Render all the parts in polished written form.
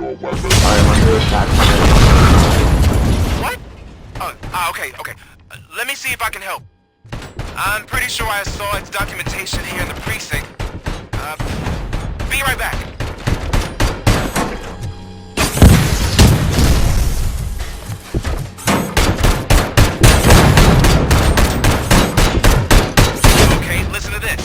I am under attack from What? Okay. Let me see if I can help. I'm pretty sure I saw its documentation here in the precinct. Be right back. Okay, listen to this.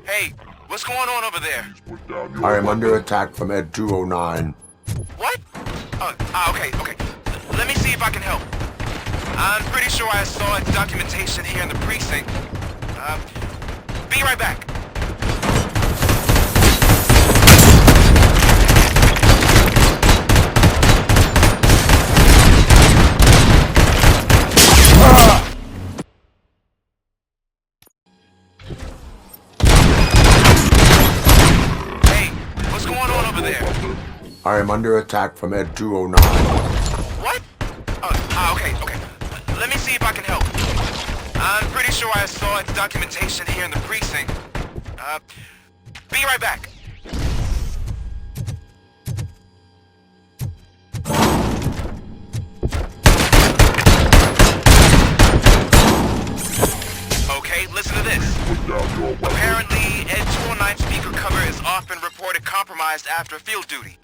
Hey, what's going on over there? I am under attack from Ed 209. What? Okay. Let me see if I can help. I'm pretty sure I saw its documentation here in the precinct. Be right back. Hey, what's going on over there? I am under attack from Ed 209. What? Okay. Let me see if I can help. I'm pretty sure I saw its documentation here in the precinct. Be right back. Okay, listen to this. Apparently, Ed 209 speaker cover is often reported compromised after field duty.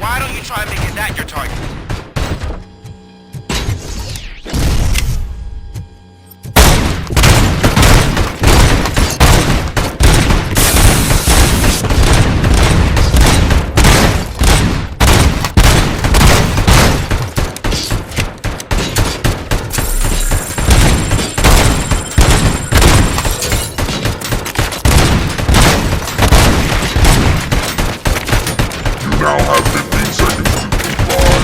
Why don't you try making that your target? Now have 15 seconds to comply.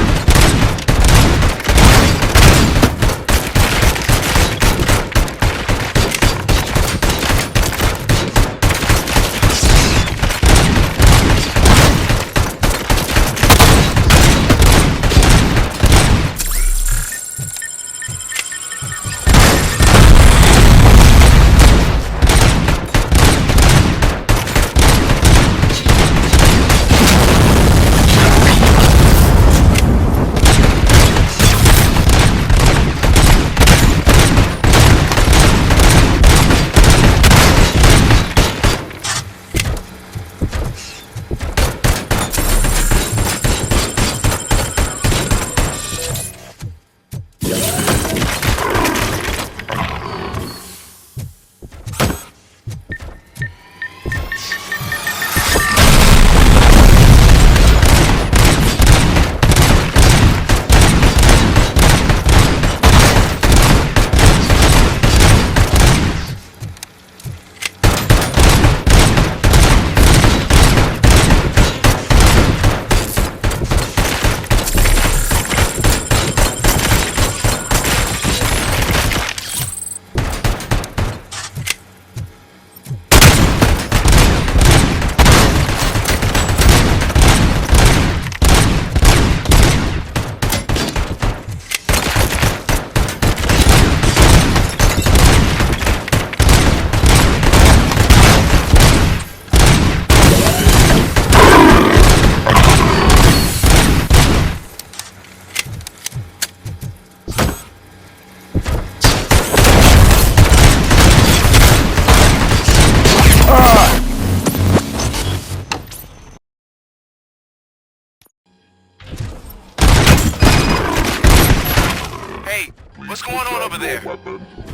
Hey, what's going on over there?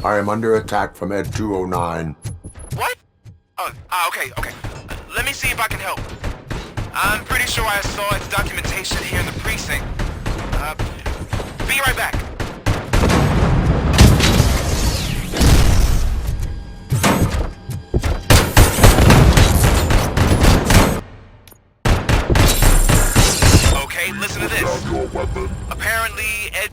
I am under attack from Ed 209. What? Okay. Let me see if I can help. I'm pretty sure I saw its documentation here in the precinct. Be right back. Okay, listen to this. Apparently, Ed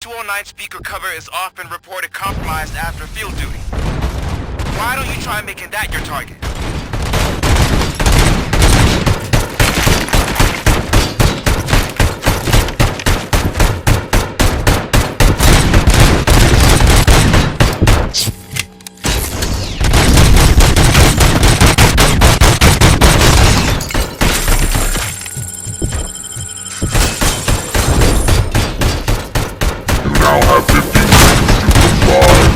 209 speaker cover is off and reported compromised after field duty. Why don't you try making that your target? Now have 15 seconds to comply.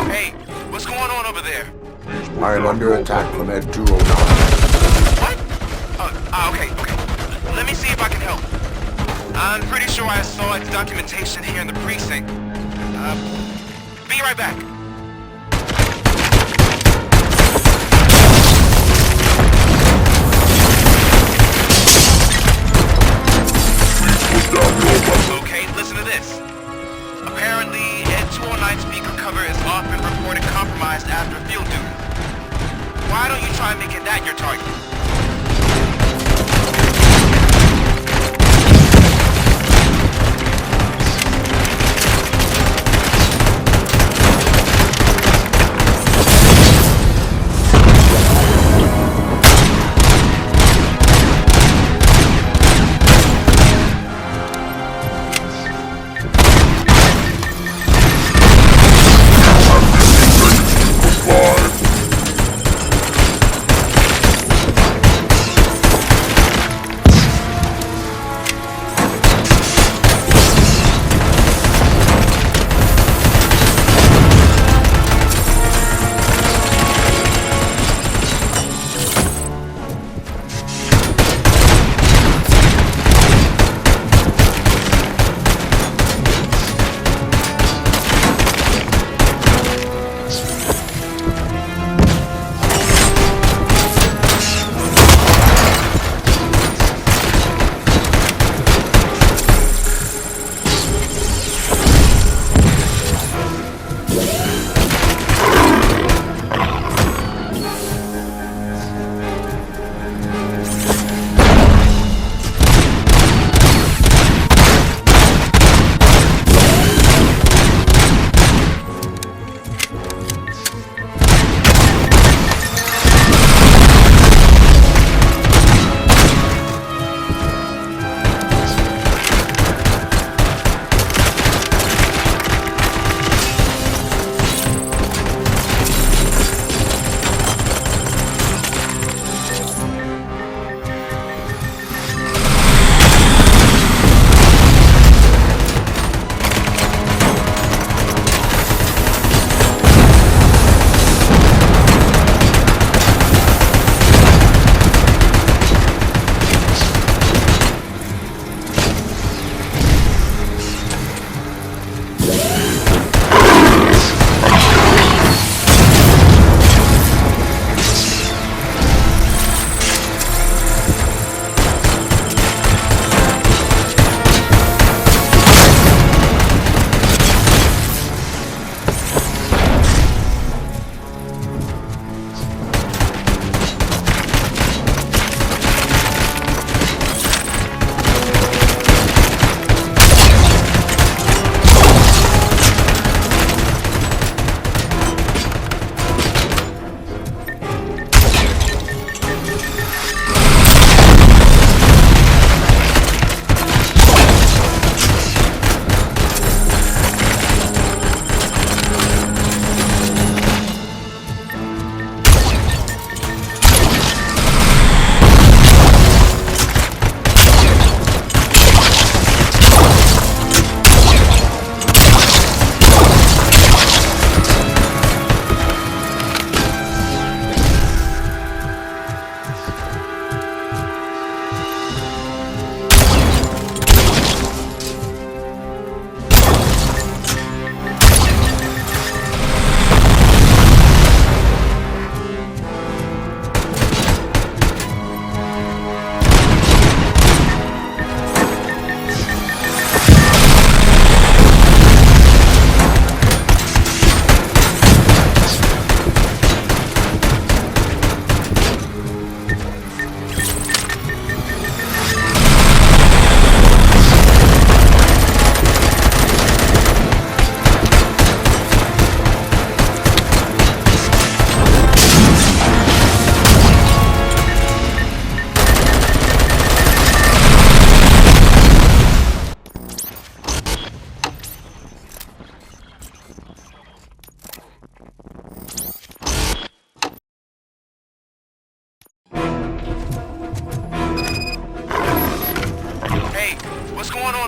Hey, what's going on over there? I am under attack from Ed 209. What? Okay. Let me see if I can help. I'm pretty sure I saw its documentation here in the precinct. Be right back. Okay, listen to this. Apparently, Ed 209 speaker cover is off and reported compromised after field duty. Why don't you try making that your target?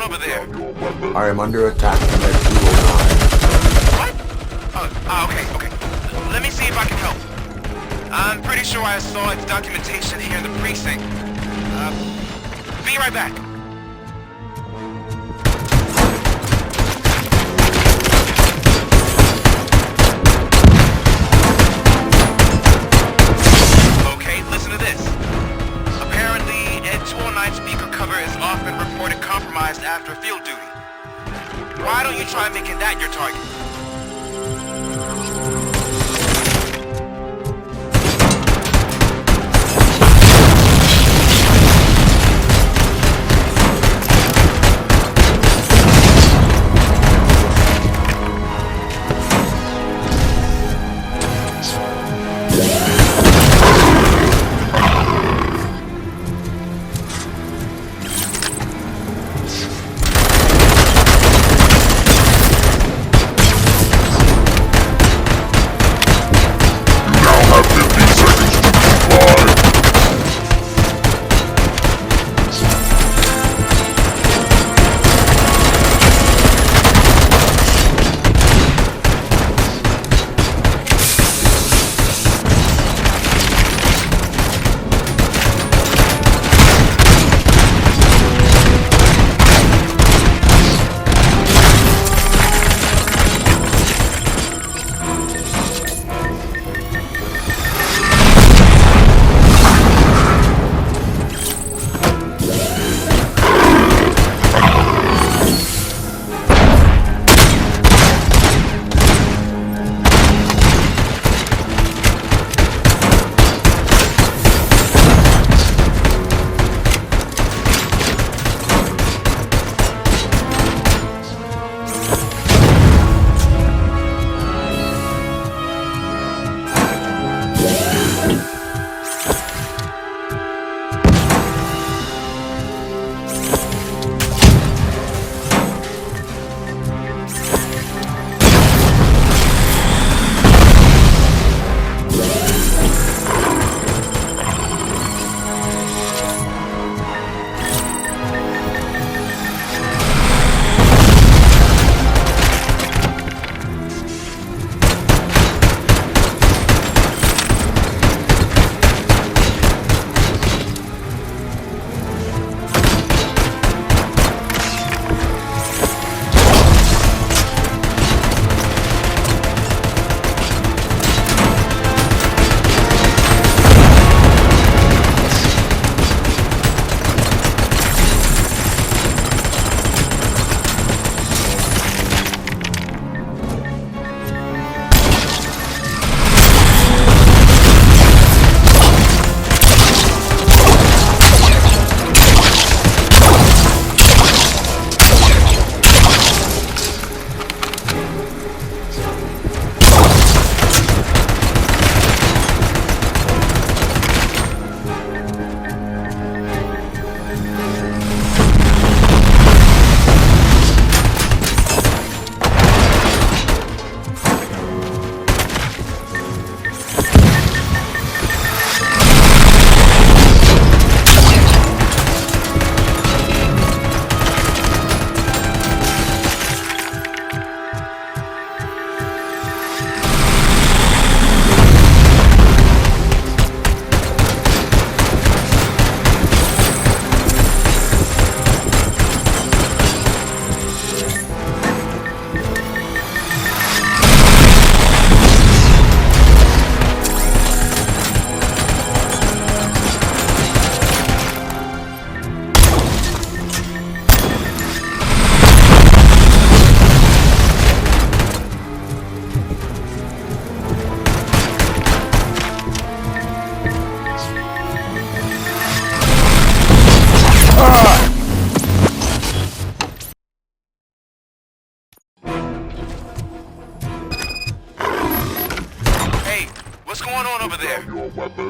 on over there? I am under attack from at 209. What? Okay. Let me see if I can help. I'm pretty sure I saw its documentation here in the precinct. Be right back. Okay, listen to this. Apparently, Ed 209 speaker cover is often reported compromised after field duty. Why don't you try making that your target?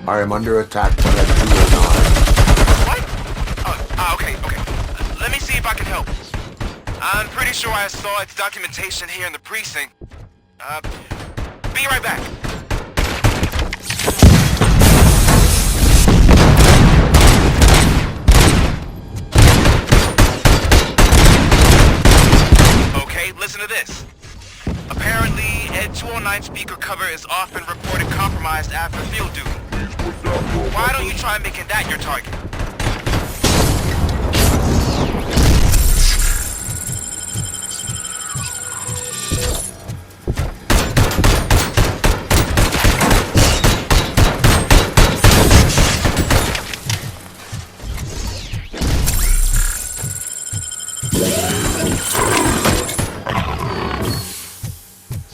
I am under attack from at 209. What? Okay. Let me see if I can help. I'm pretty sure I saw its documentation here in the precinct. Be right back. listen to this. Apparently, Ed 209 speaker cover is often reported compromised after field duty. Please put down your Why don't weapon. you try making that your target?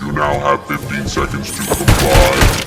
You now have 15 seconds to comply.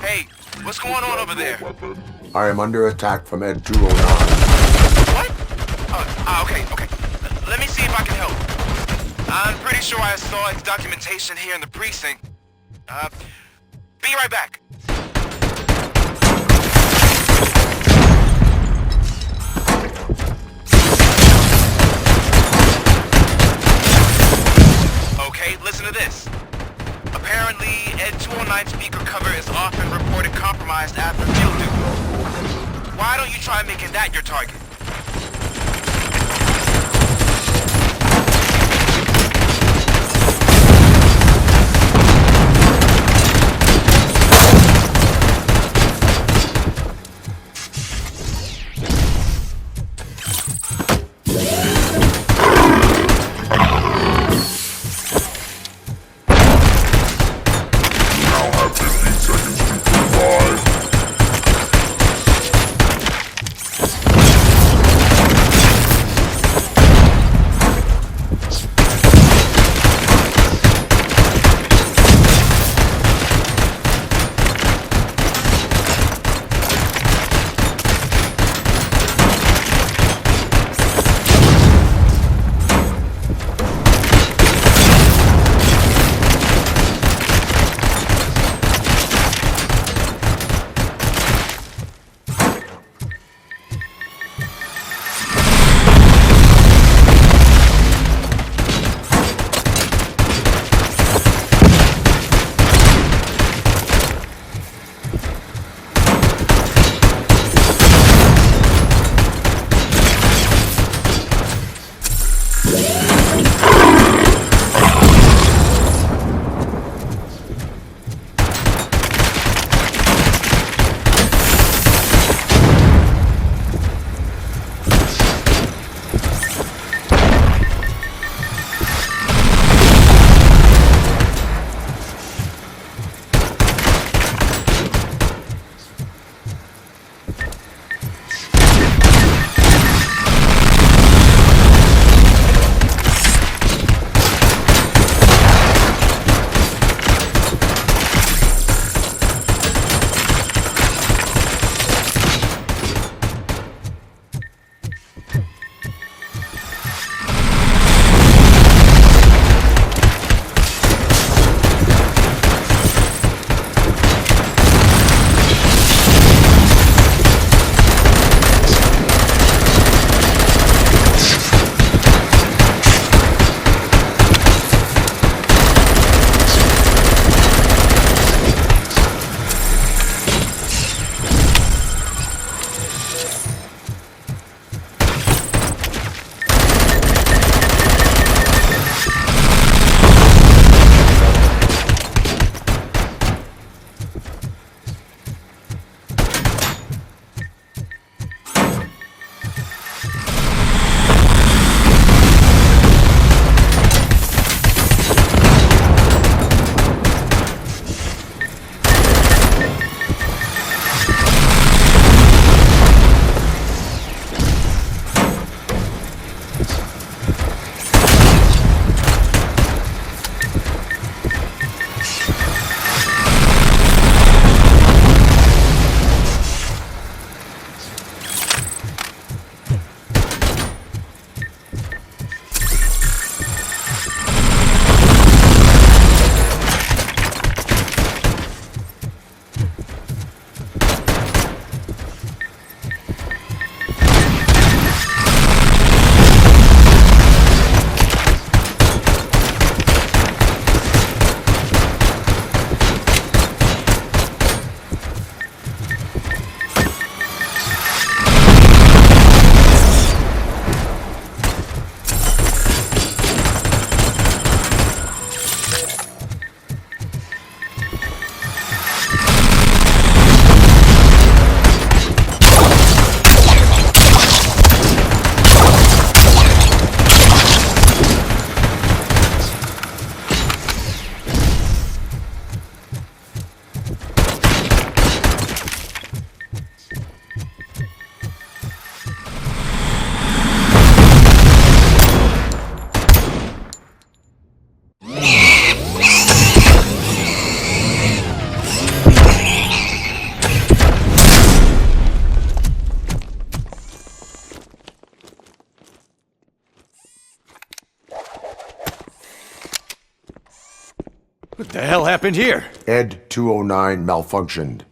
Hey, what's going on over there? Weapon. I am under attack from Ed 209. What? Okay. Let me see if I can help. I'm pretty sure I saw its documentation here in the precinct. Be right back. Okay, listen to this. Apparently, Ed 209 speaker cover is often reported compromised after field duty. Why don't you try making that your target? You now have 15 seconds to comply. What the hell happened here? Ed 209 malfunctioned.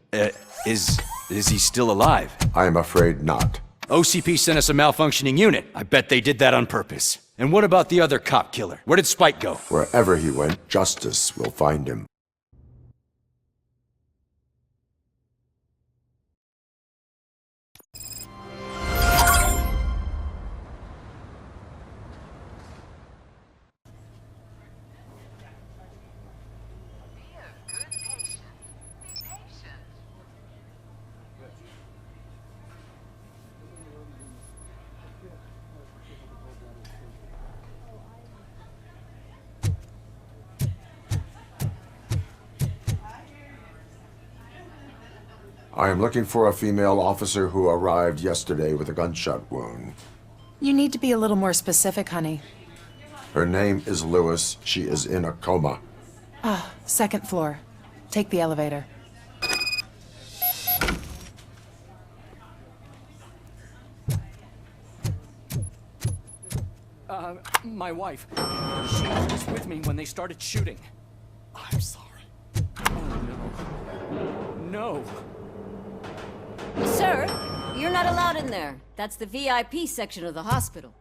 Is he still alive? I am afraid not. OCP sent us a malfunctioning unit. I bet they did that on purpose. And what about the other cop killer? Where did Spike go? Wherever he went, justice will find him. I am looking for a female officer who arrived yesterday with a gunshot wound. You need to be a little more specific, honey. Her name is Lewis. She is in a coma. Second floor. Take the elevator. My wife. She was with me when they started shooting. I'm sorry. Oh, no. No. Sir, you're not allowed in there. That's the VIP section of the hospital.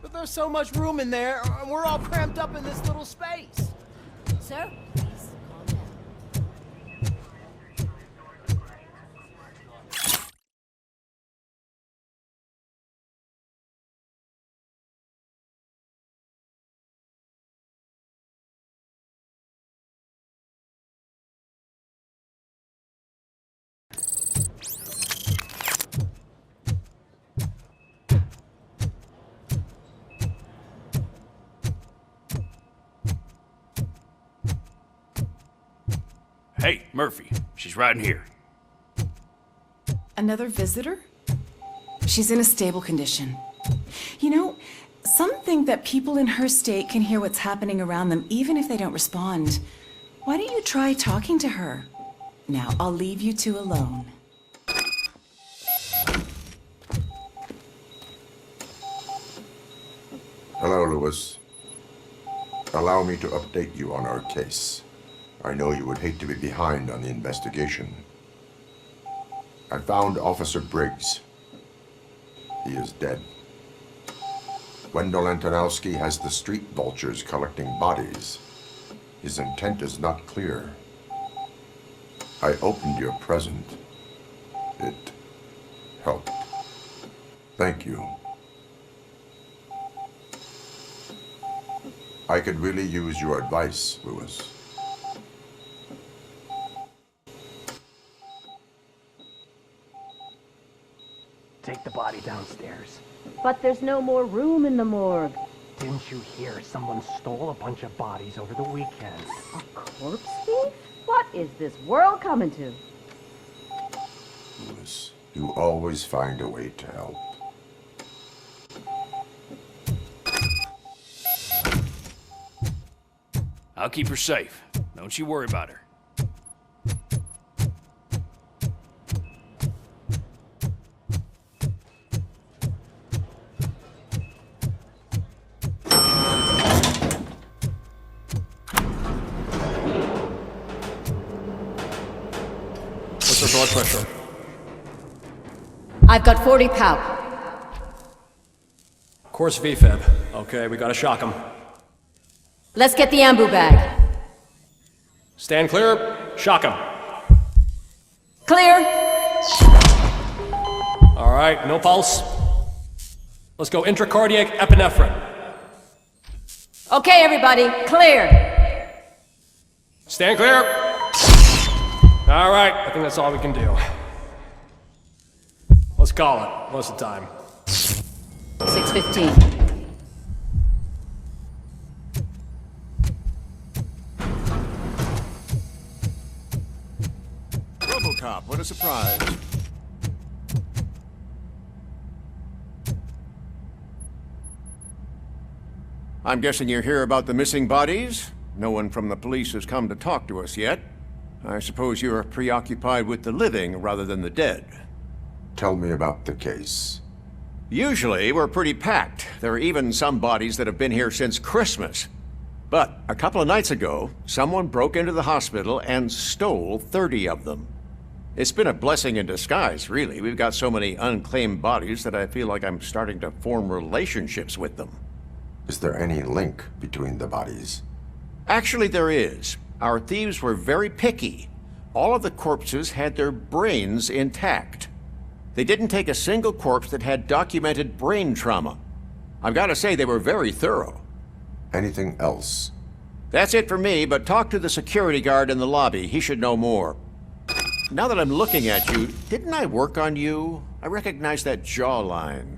But there's so much room in there, and we're all cramped up in this little space. Sir, please calm down. Hey, Murphy. She's right in here. Another visitor? She's in a stable condition. You know, some think that people in her state can hear what's happening around them even if they don't respond. Why don't you try talking to her? Now, I'll leave you two alone. Hello, Lewis. Allow me to update you on our case. I know you would hate to be behind on the investigation. I found Officer Briggs. He is dead. Wendell Antonowski has the street vultures collecting bodies. His intent is not clear. I opened your present. It helped. Thank you. I could really use your advice, Lewis. Take the body downstairs. But there's no more room in the morgue. Didn't you hear someone stole a bunch of bodies over the weekend? A corpse thief? What is this world coming to? Lewis, you always find a way to help. I'll keep her safe. Don't you worry about her. What's her blood pressure? I've got 40 pow. Course VFib. Okay, we gotta shock him. Let's get the ambu bag. Stand clear. Shock him. Clear. All right, no pulse. Let's go intracardiac epinephrine. Okay, everybody, clear. Stand clear. All right, I think that's all we can do. Let's call it. What's the time? 6:15. Robocop, what a surprise. I'm guessing you're here about the missing bodies? No one from the police has come to talk to us yet. I suppose you're preoccupied with the living rather than the dead. Tell me about the case. Usually, we're pretty packed. There are even some bodies that have been here since Christmas. But a couple of nights ago, someone broke into the hospital and stole 30 of them. It's been a blessing in disguise, really. We've got so many unclaimed bodies that I feel like I'm starting to form relationships with them. Is there any link between the bodies? Actually, there is. Our thieves were very picky. All of the corpses had their brains intact. They didn't take a single corpse that had documented brain trauma. I've got to say, they were very thorough. Anything else? That's it for me, but talk to the security guard in the lobby. He should know more. Now that I'm looking at you, didn't I work on you? I recognize that jawline.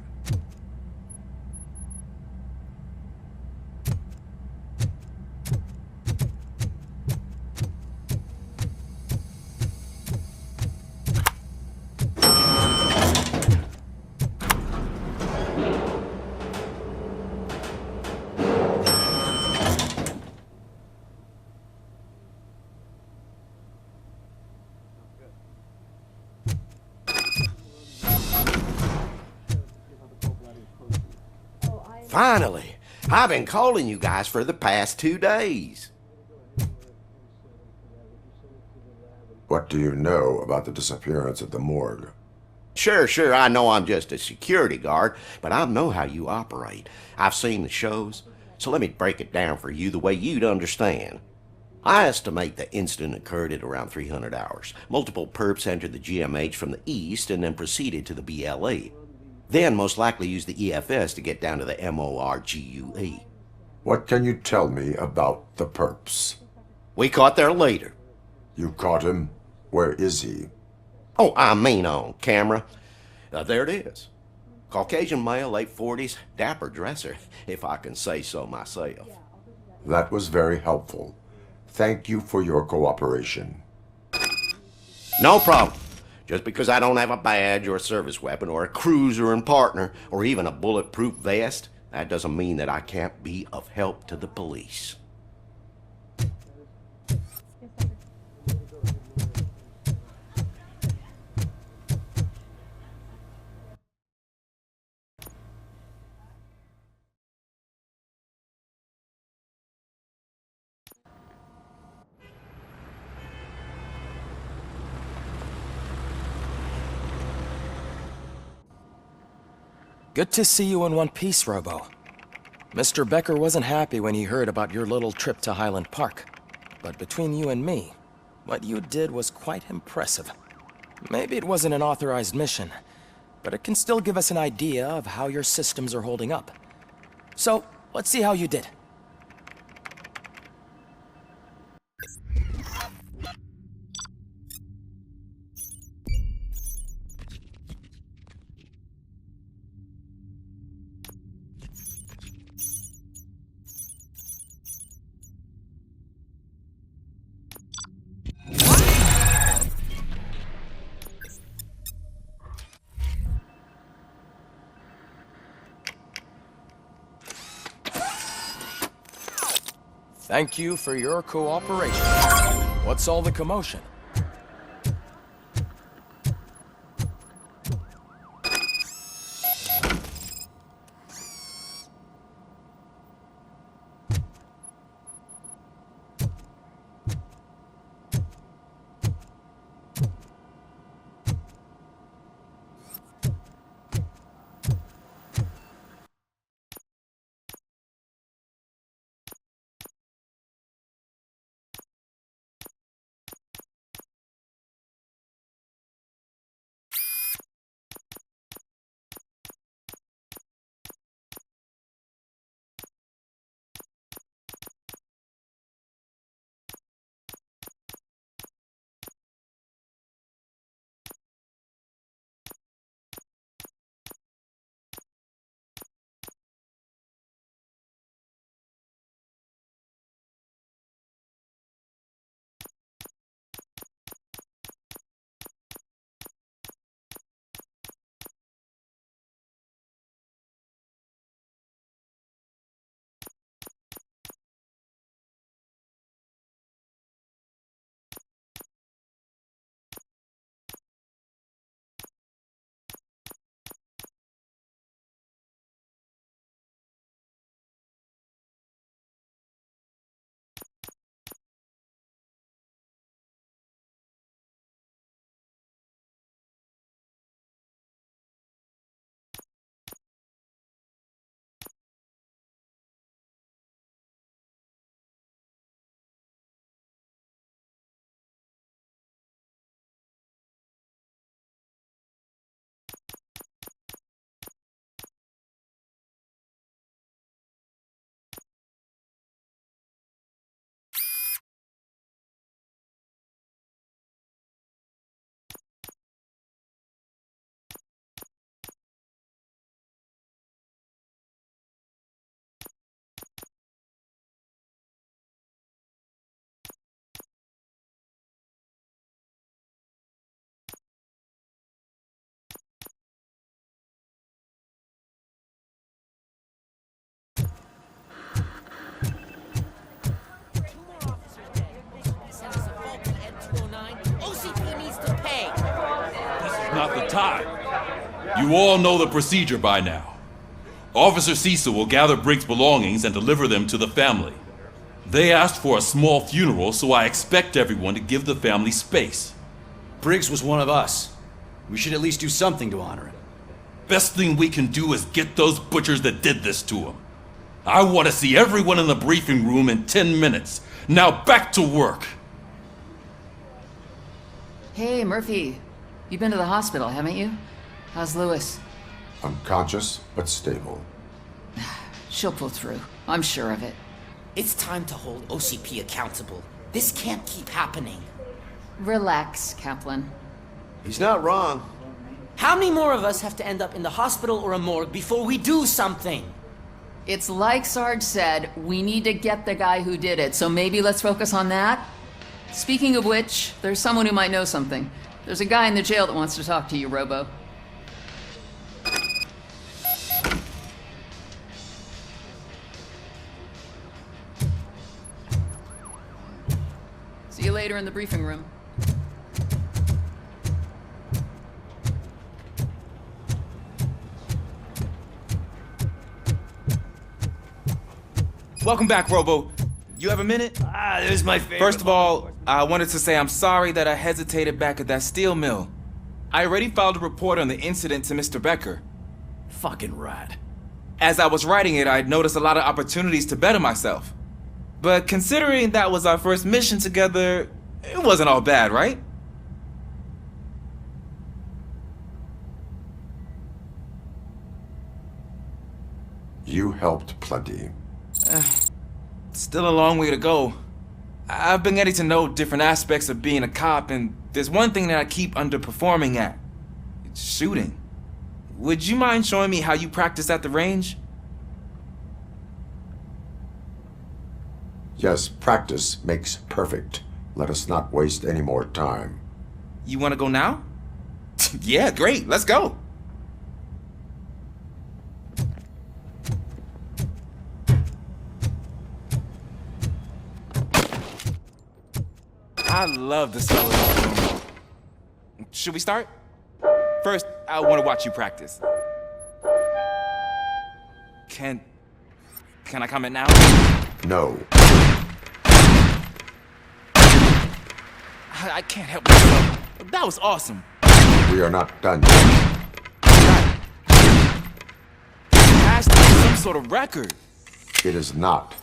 Finally! I've been calling you guys for the past 2 days. What do you know about the disappearance at the morgue? Sure, I know I'm just a security guard, but I know how you operate. I've seen the shows, so let me break it down for you the way you'd understand. I estimate the incident occurred at around 300 hours. Multiple perps entered the GMH from the east and then proceeded to the BLE. Then most likely used the EFS to get down to the MORGUE. What can you tell me about the perps? We caught their leader. You caught him? Where is he? Oh, I mean on camera. There it is. Caucasian male, late 40s, dapper dresser, if I can say so myself. That was very helpful. Thank you for your cooperation. No problem. Just because I don't have a badge or a service weapon or a cruiser and partner or even a bulletproof vest, that doesn't mean that I can't be of help to the police. Good to see you in one piece, Robo. Mr. Becker wasn't happy when he heard about your little trip to Highland Park. But between you and me, what you did was quite impressive. Maybe it wasn't an authorized mission, but it can still give us an idea of how your systems are holding up. So, let's see how you did. Thank you for your cooperation. What's all the commotion? time. You all know the procedure by now. Officer Cecil will gather Briggs' belongings and deliver them to the family. They asked for a small funeral, so I expect everyone to give the family space. Briggs was one of us. We should at least do something to honor him. Best thing we can do is get those butchers that did this to him. I want to see everyone in the briefing room in 10 minutes. Now back to work. Hey, Murphy. You've been to the hospital, haven't you? How's Lewis? Unconscious, but stable. She'll pull through. I'm sure of it. It's time to hold OCP accountable. This can't keep happening. Relax, Kaplan. He's not wrong. How many more of us have to end up in the hospital or a morgue before we do something? It's like Sarge said, we need to get the guy who did it, so maybe let's focus on that? Speaking of which, there's someone who might know something. There's a guy in the jail that wants to talk to you, Robo. See you later in the briefing room. Welcome back, Robo. You have a minute? This is my favorite. First of all, I wanted to say I'm sorry that I hesitated back at that steel mill. I already filed a report on the incident to Mr. Becker. Fucking rat. As I was writing it, I'd noticed a lot of opportunities to better myself. But considering that was our first mission together, it wasn't all bad, right? You helped plenty. Still a long way to go. I've been getting to know different aspects of being a cop, and there's one thing that I keep underperforming at. It's shooting. Would you mind showing me how you practice at the range? Yes, practice makes perfect. Let us not waste any more time. You want to go now? Yeah, great. Let's go. I love the smell of this room. Should we start? First, I want to watch you practice. Can I comment now? No. I can't help myself. That was awesome. We are not done yet. It has to be some sort of record. It is not.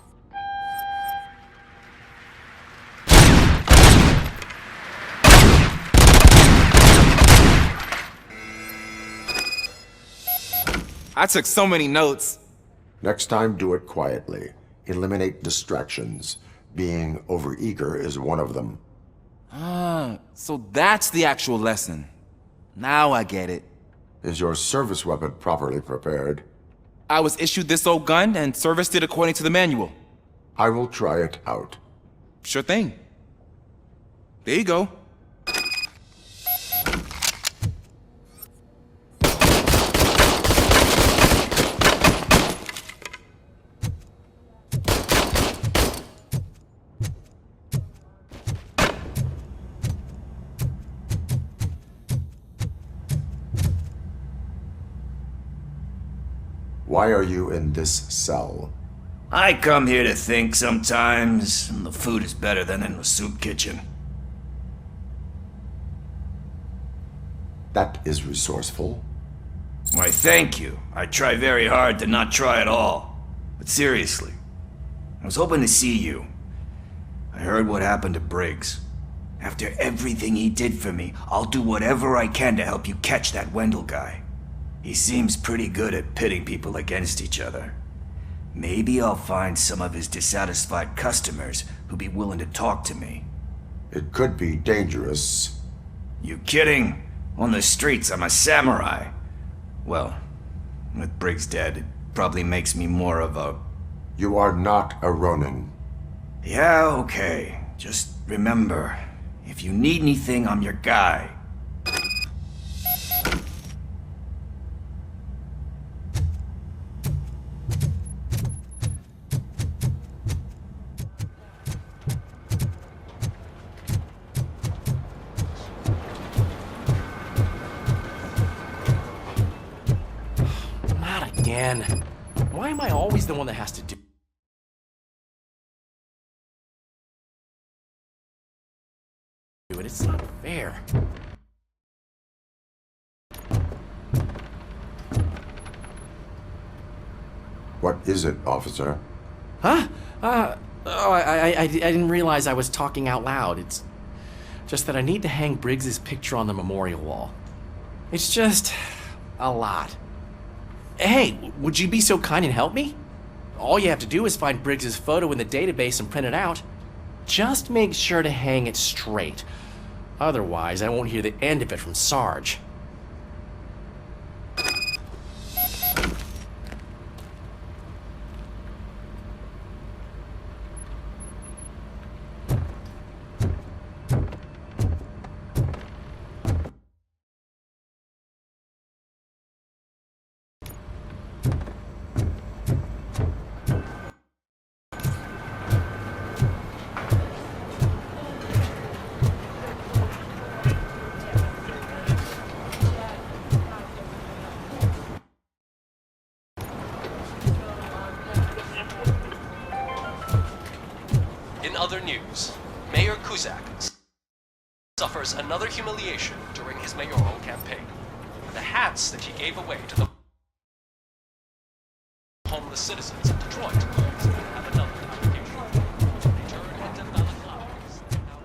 I took so many notes. Next time, do it quietly. Eliminate distractions. Being overeager is one of them. Ah, so that's the actual lesson. Now I get it. Is your service weapon properly prepared? I was issued this old gun and serviced it according to the manual. I will try it out. Sure thing. There you go. Why are you in this cell? I come here to think sometimes, and the food is better than in the soup kitchen. That is resourceful. Why, thank you. I try very hard to not try at all. But seriously, I was hoping to see you. I heard what happened to Briggs. After everything he did for me, I'll do whatever I can to help you catch that Wendell guy. He seems pretty good at pitting people against each other. Maybe I'll find some of his dissatisfied customers who'd be willing to talk to me. It could be dangerous. You kidding? On the streets, I'm a samurai. Well, with Briggs dead, it probably makes me more of a... You are not a Ronin. Yeah, okay. Just remember, if you need anything, I'm your guy. again. Why am I always the one that has to do it? It's not fair. What is it, officer? Huh? I didn't realize I was talking out loud. It's just that I need to hang Briggs's picture on the memorial wall. It's just a lot. Hey, would you be so kind and help me? All you have to do is find Briggs's photo in the database and print it out. Just make sure to hang it straight. Otherwise, I won't hear the end of it from Sarge. In other news, Mayor Kuzak suffers another humiliation during his mayoral campaign. The hats that he gave away to the homeless citizens of Detroit have another application. They turn into balaclavas. They're now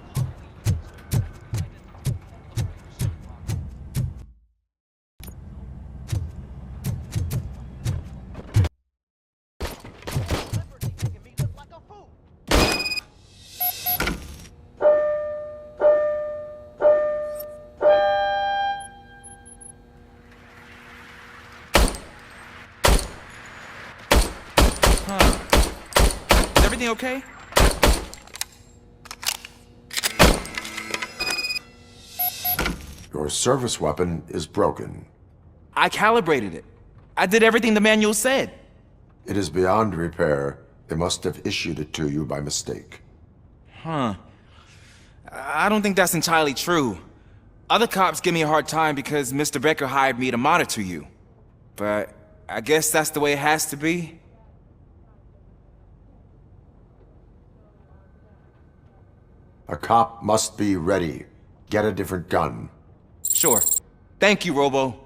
Is everything okay? Your service weapon is broken. I calibrated it. I did everything the manual said. It is beyond repair. They must have issued it to you by mistake. Huh. I don't think that's entirely true. Other cops give me a hard time because Mr. Becker hired me to monitor you. But I guess that's the way it has to be. A cop must be ready. Get a different gun. Sure. Thank you, Robo.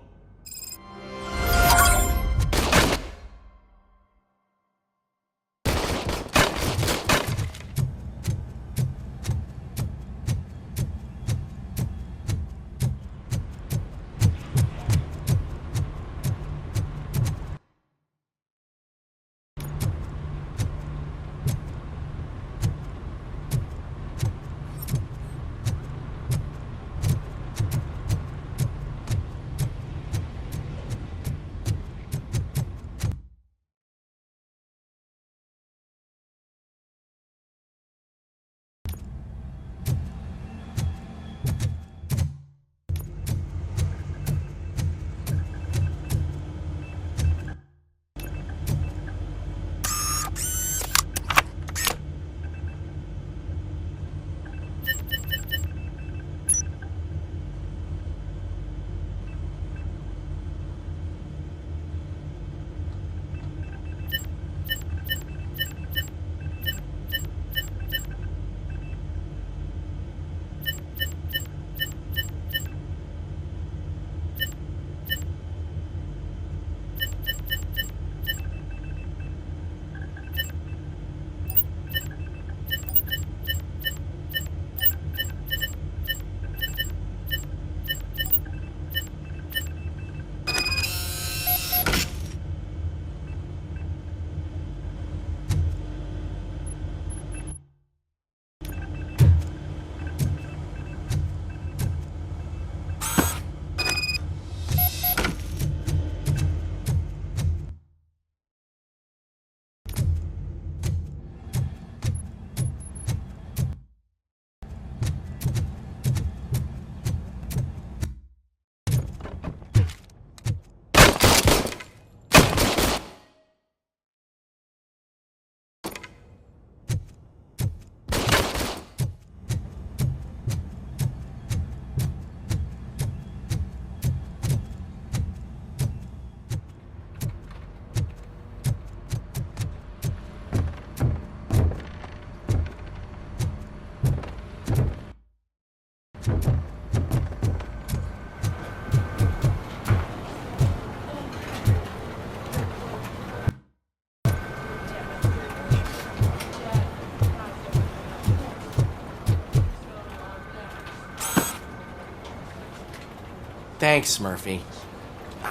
Thanks, Murphy.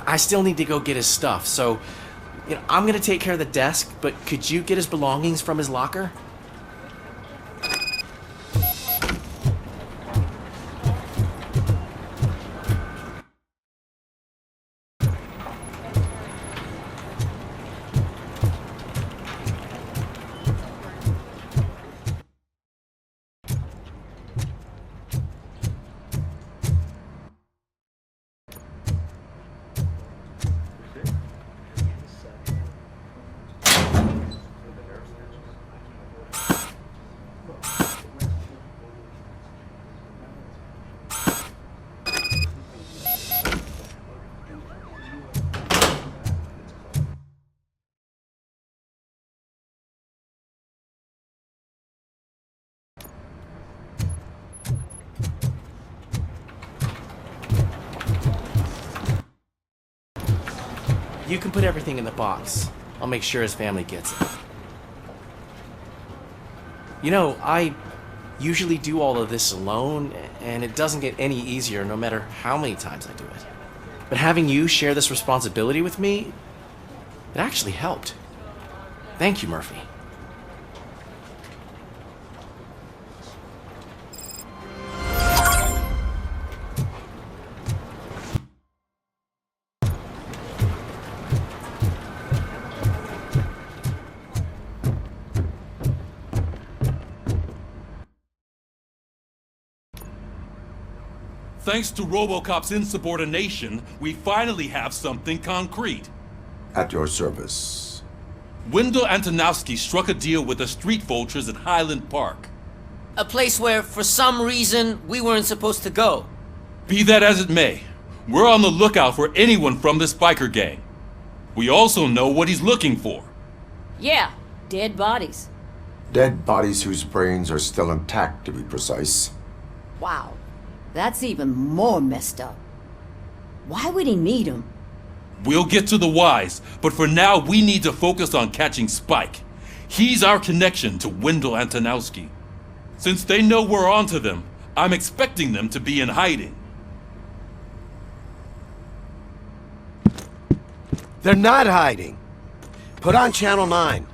I still need to go get his stuff, so I'm gonna take care of the desk, but could you get his belongings from his locker? You can put everything in the box. I'll make sure his family gets it. I usually do all of this alone, and it doesn't get any easier no matter how many times I do it. But having you share this responsibility with me, it actually helped. Thank you, Murphy. Thanks to Robocop's insubordination, we finally have something concrete. At your service. Wendell Antonowski struck a deal with the street vultures at Highland Park. A place where, for some reason, we weren't supposed to go. Be that as it may, we're on the lookout for anyone from this biker gang. We also know what he's looking for. Yeah, dead bodies. Dead bodies whose brains are still intact, to be precise. Wow, that's even more messed up. Why would he need them? We'll get to the whys, but for now we need to focus on catching Spike. He's our connection to Wendell Antonowski. Since they know we're onto them, I'm expecting them to be in hiding. They're not hiding. Put on Channel 9.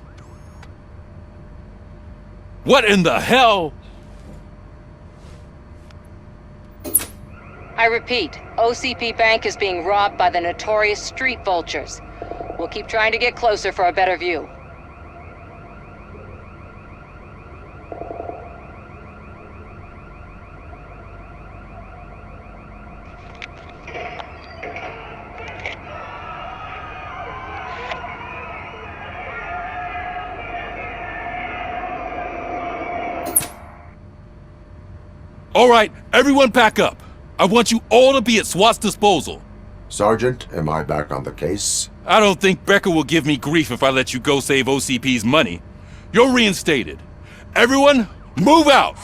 What in the hell? I repeat, OCP Bank is being robbed by the notorious street vultures. We'll keep trying to get closer for a better view. All right, everyone pack up. I want you all to be at SWAT's disposal. Sergeant, am I back on the case? I don't think Becker will give me grief if I let you go save OCP's money. You're reinstated. Everyone, move out!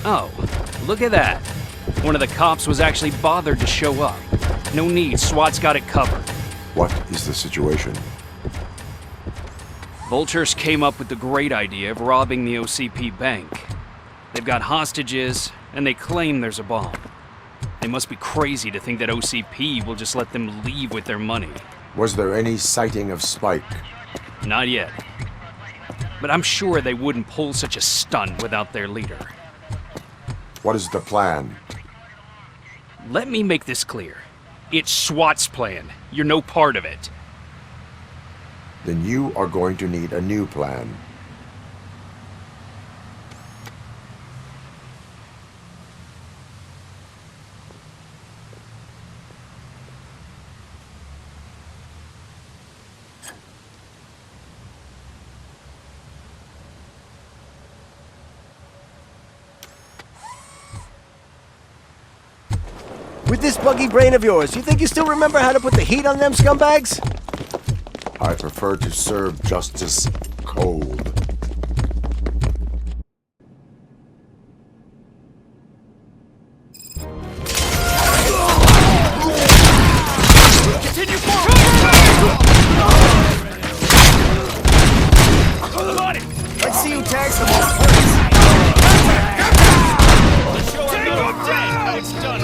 Oh, look at that. One of the cops was actually bothered to show up. No need, SWAT's got it covered. What is the situation? Vultures came up with the great idea of robbing the OCP bank. They've got hostages, and they claim there's a bomb. They must be crazy to think that OCP will just let them leave with their money. Was there any sighting of Spike? Not yet. But I'm sure they wouldn't pull such a stunt without their leader. What is the plan? Let me make this clear. It's SWAT's plan. You're no part of it. Then you are going to need a new plan. With this buggy brain of yours, you think you still remember how to put the heat on them scumbags? I prefer to serve justice cold. Continue forward! Let's see who tags the most points. It's done.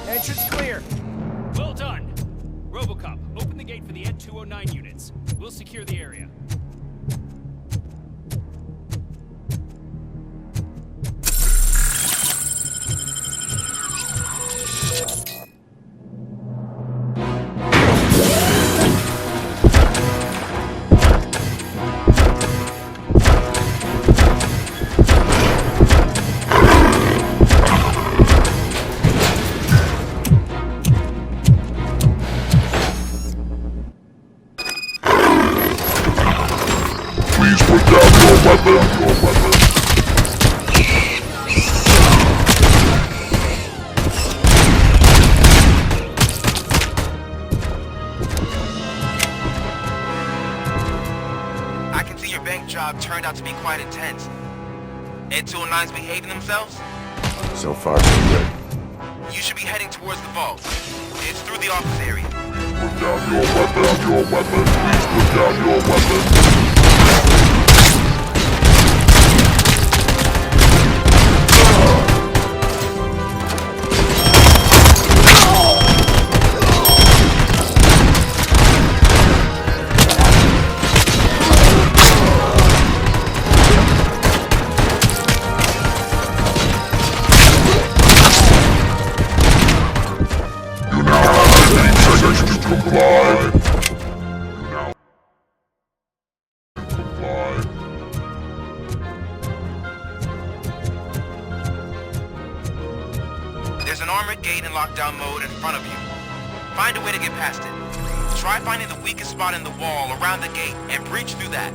Entrance clear. Well done. Robocop, open the gate for the Ed-209 units. We'll secure the area. Please put down your weapon. I can see your bank job turned out to be quite intense. Ed-209's behaving themselves? So far, so good. You should be heading towards the vault. It's through the office area. Put down your weapon. Please put down your weapon. You now have 15 seconds to comply. There's an armored gate in lockdown mode in front of you. Find a way to get past it. Try finding the weakest spot in the wall around the gate and breach through that.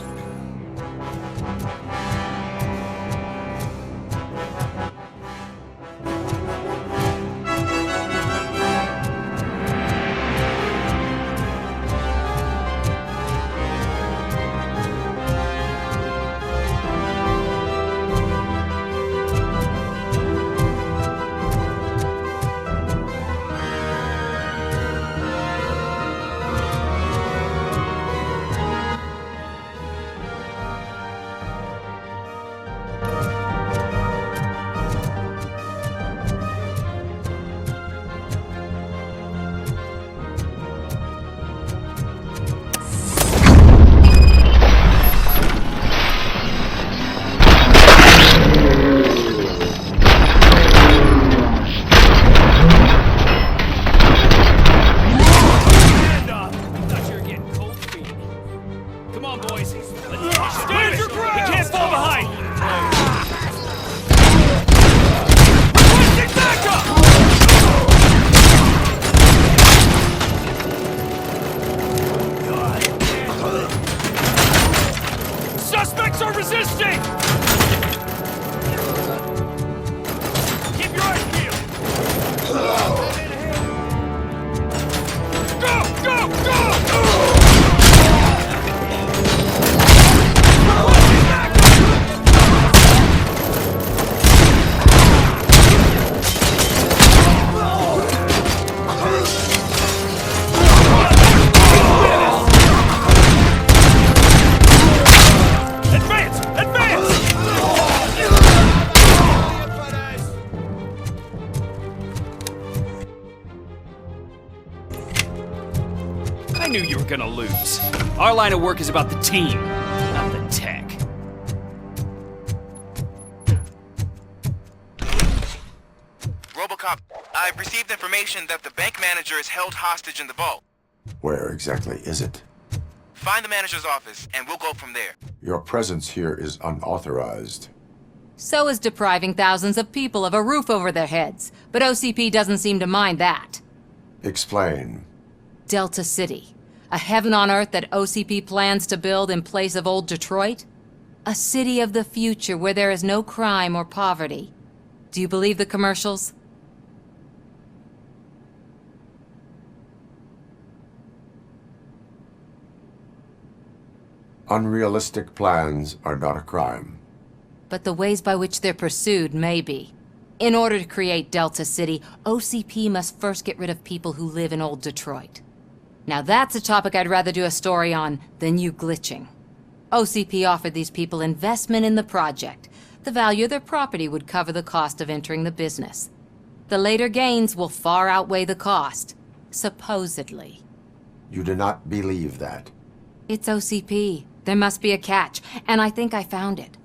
Suspects are resisting! Keep your eyes peeled! Go! Go! Go! Advance! weren't gonna lose. Our line of work is about the team, not the tech. Robocop, I've received information that the bank manager is held hostage in the vault. Where exactly is it? Find the manager's office, and we'll go from there. Your presence here is unauthorized. So is depriving thousands of people of a roof over their heads. But OCP doesn't seem to mind that. Explain. Delta City. A heaven on earth that OCP plans to build in place of old Detroit? A city of the future where there is no crime or poverty. Do you believe the commercials? Unrealistic plans are not a crime. But the ways by which they're pursued may be. In order to create Delta City, OCP must first get rid of people who live in old Detroit. Now that's a topic I'd rather do a story on than you glitching. OCP offered these people investment in the project. The value of their property would cover the cost of entering the business. The later gains will far outweigh the cost. Supposedly. You do not believe that. It's OCP. There must be a catch, and I think I found it.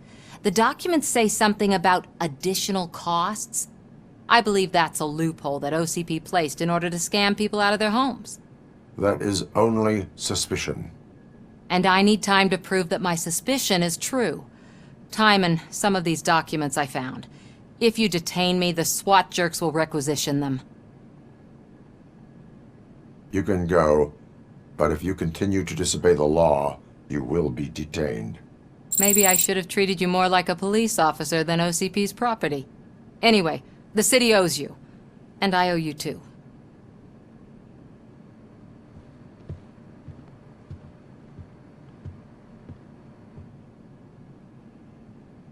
The documents say something about additional costs. I believe that's a loophole that OCP placed in order to scam people out of their homes. That is only suspicion. And I need time to prove that my suspicion is true. Time and some of these documents I found. If you detain me, the SWAT jerks will requisition them. You can go, but if you continue to disobey the law, you will be detained. Maybe I should have treated you more like a police officer than OCP's property. Anyway, the city owes you. And I owe you too.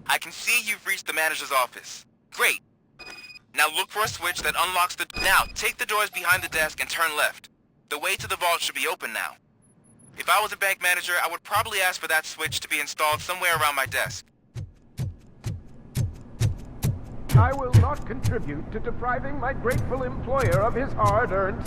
I can see you've reached the manager's office. Great. Now look for a switch that unlocks the... Now, take the doors behind the desk and turn left. The way to the vault should be open now. If I was a bank manager, I would probably ask for that switch to be installed somewhere around my desk. I will not contribute to depriving my grateful employer of his hard-earned...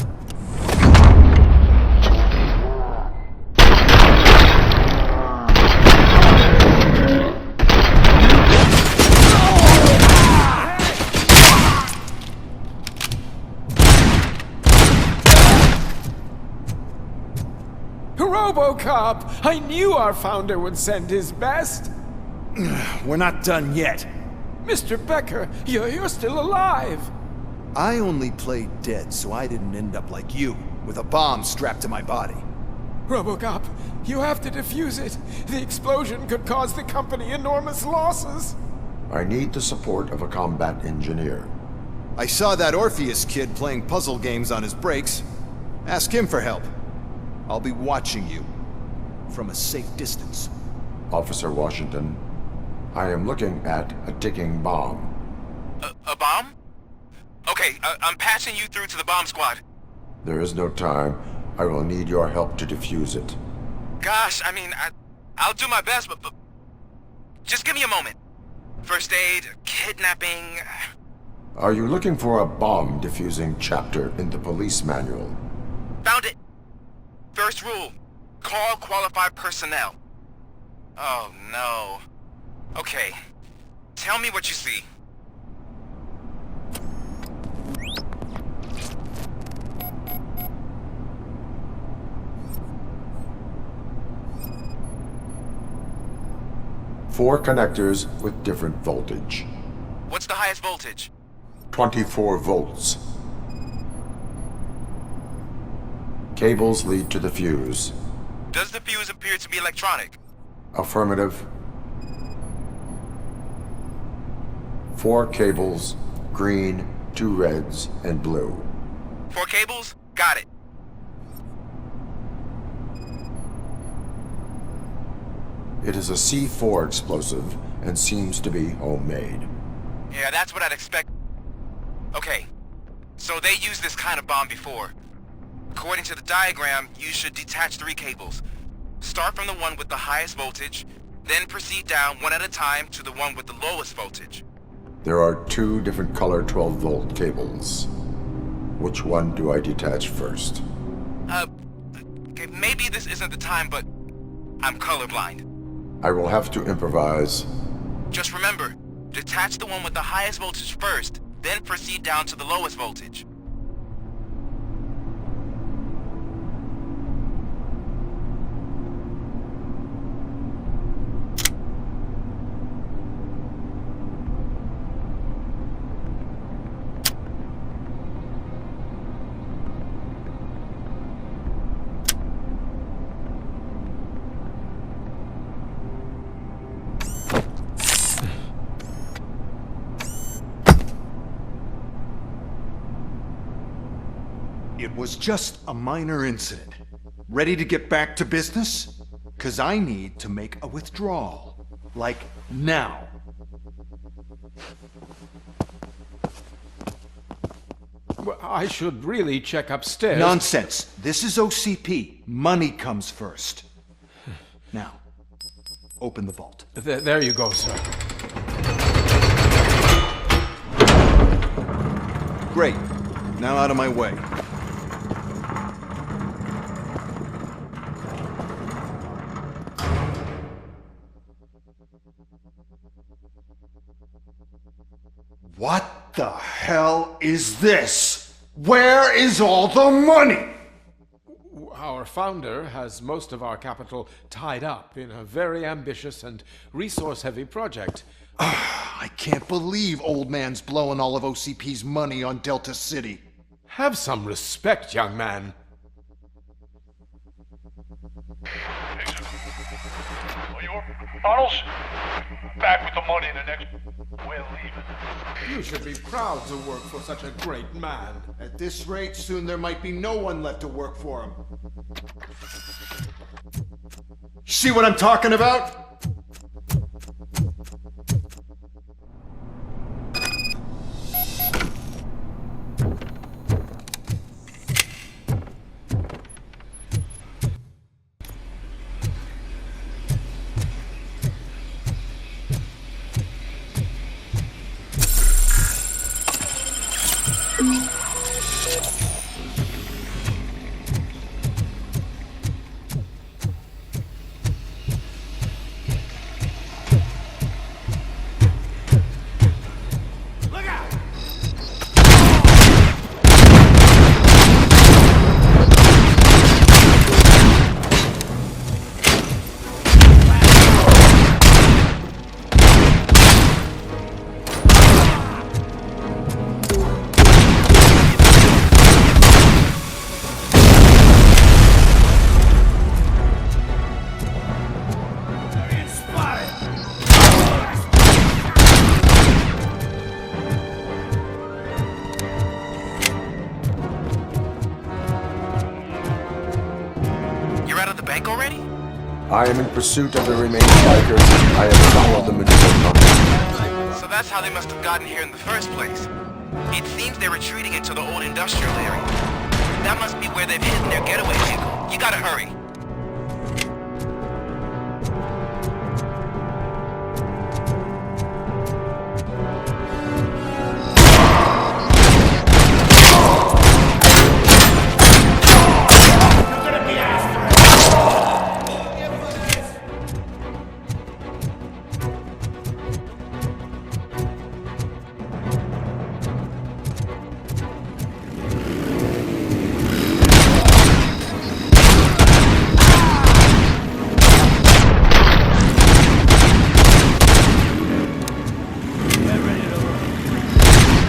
Robocop! I knew our founder would send his best! We're not done yet. Mr. Becker, you're still alive! I only played dead so I didn't end up like you, with a bomb strapped to my body. Robocop, you have to defuse it. The explosion could cause the company enormous losses. I need the support of a combat engineer. I saw that Orpheus kid playing puzzle games on his breaks. Ask him for help. I'll be watching you from a safe distance. Officer Washington, I am looking at a ticking bomb. A bomb? Okay, I'm passing you through to the bomb squad. There is no time. I will need your help to defuse it. Gosh, I mean, I'll do my best, but just give me a moment. First aid, kidnapping... Are you looking for a bomb defusing chapter in the police manual? Found it! First rule, call qualified personnel. Oh no. Okay, tell me what you see. Four connectors with different voltage. What's the highest voltage? 24 volts. Cables lead to the fuse. Does the fuse appear to be electronic? Affirmative. 4 cables, green, 2 reds, and blue. 4 cables? Got it. It is a C4 explosive and seems to be homemade. Yeah, that's what I'd expect. Okay, so they used this kind of bomb before. According to the diagram, you should detach 3 cables. Start from the one with the highest voltage, then proceed down one at a time to the one with the lowest voltage. There are 2 different color 12-volt cables. Which one do I detach first? Okay, maybe this isn't the time, but I'm colorblind. I will have to improvise. Just remember, detach the one with the highest voltage first, then proceed down to the lowest voltage. It was just a minor incident. Ready to get back to business? 'Cause I need to make a withdrawal. Like, now. Well, I should really check upstairs. Nonsense. This is OCP. Money comes first. Now, open the vault. There you go, sir. Great. Now out of my way. What the hell is this? Where is all the money? Our founder has most of our capital tied up in a very ambitious and resource-heavy project. I can't believe old man's blowing all of OCP's money on Delta City. Have some respect, young man. Arnold's back with the money in the next... We're leaving. You should be proud to work for such a great man. At this rate, soon there might be no one left to work for him. See what I'm talking about? I am in pursuit of the remaining bikers. I have followed them into the tunnel. So that's how they must have gotten here in the first place. It seems they're retreating into the old industrial area. That must be where they've hidden their getaway vehicle. You gotta hurry.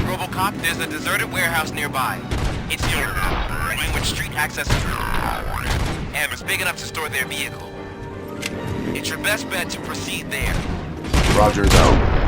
Robocop, there's a deserted warehouse nearby. It's your in which street access is and it's big enough to store their vehicle. It's your best bet to proceed there. Roger, out.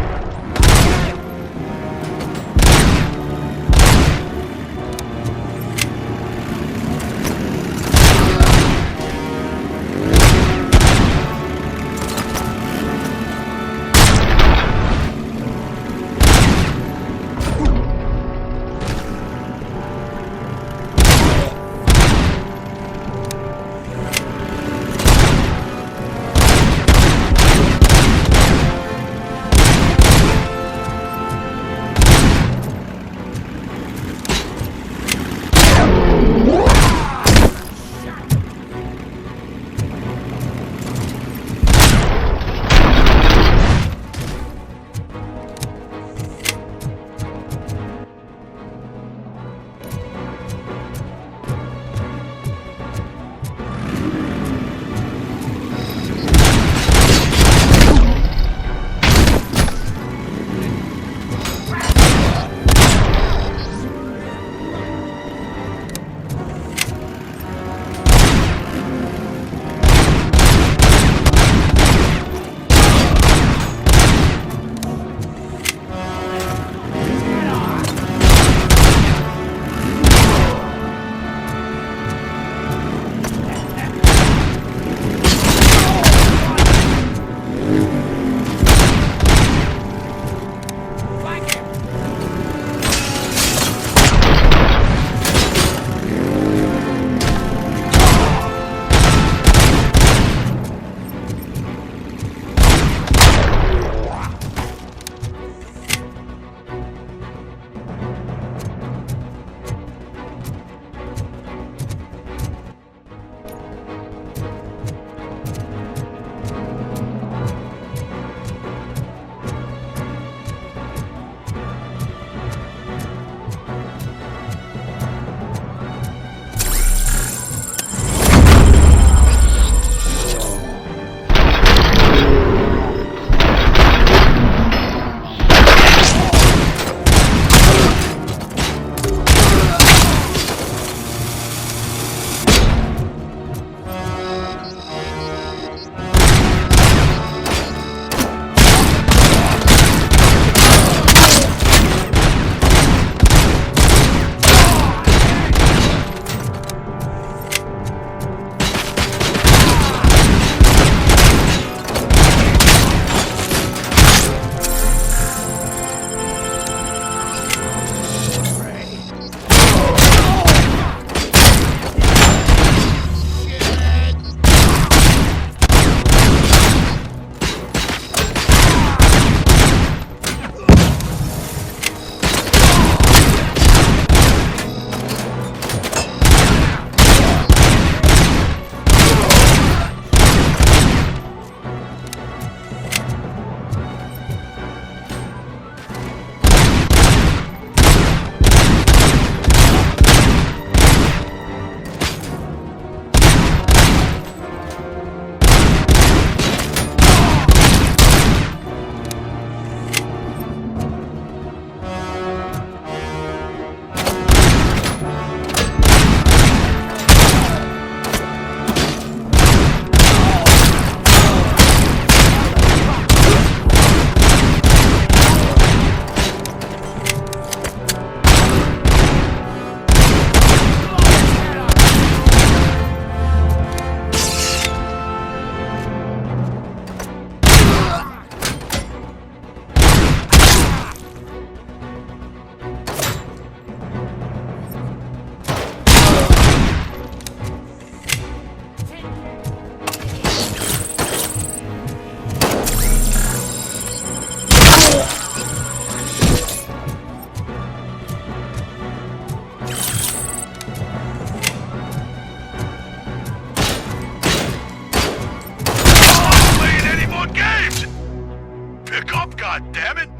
Pick up, goddammit!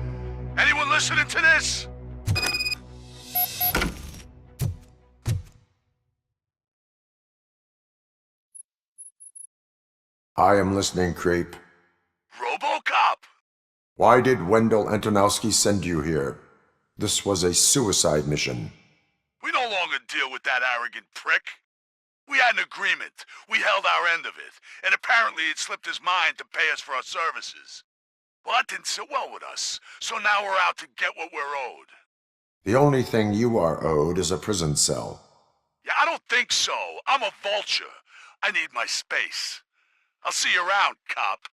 Anyone listening to this? I am listening, Creep. Robocop! Why did Wendell Antonowski send you here? This was a suicide mission. We no longer deal with that arrogant prick. We had an agreement. We held our end of it. And apparently it slipped his mind to pay us for our services. Well, that didn't sit well with us. So now we're out to get what we're owed. The only thing you are owed is a prison cell. Yeah, I don't think so. I'm a vulture. I need my space. I'll see you around, cop.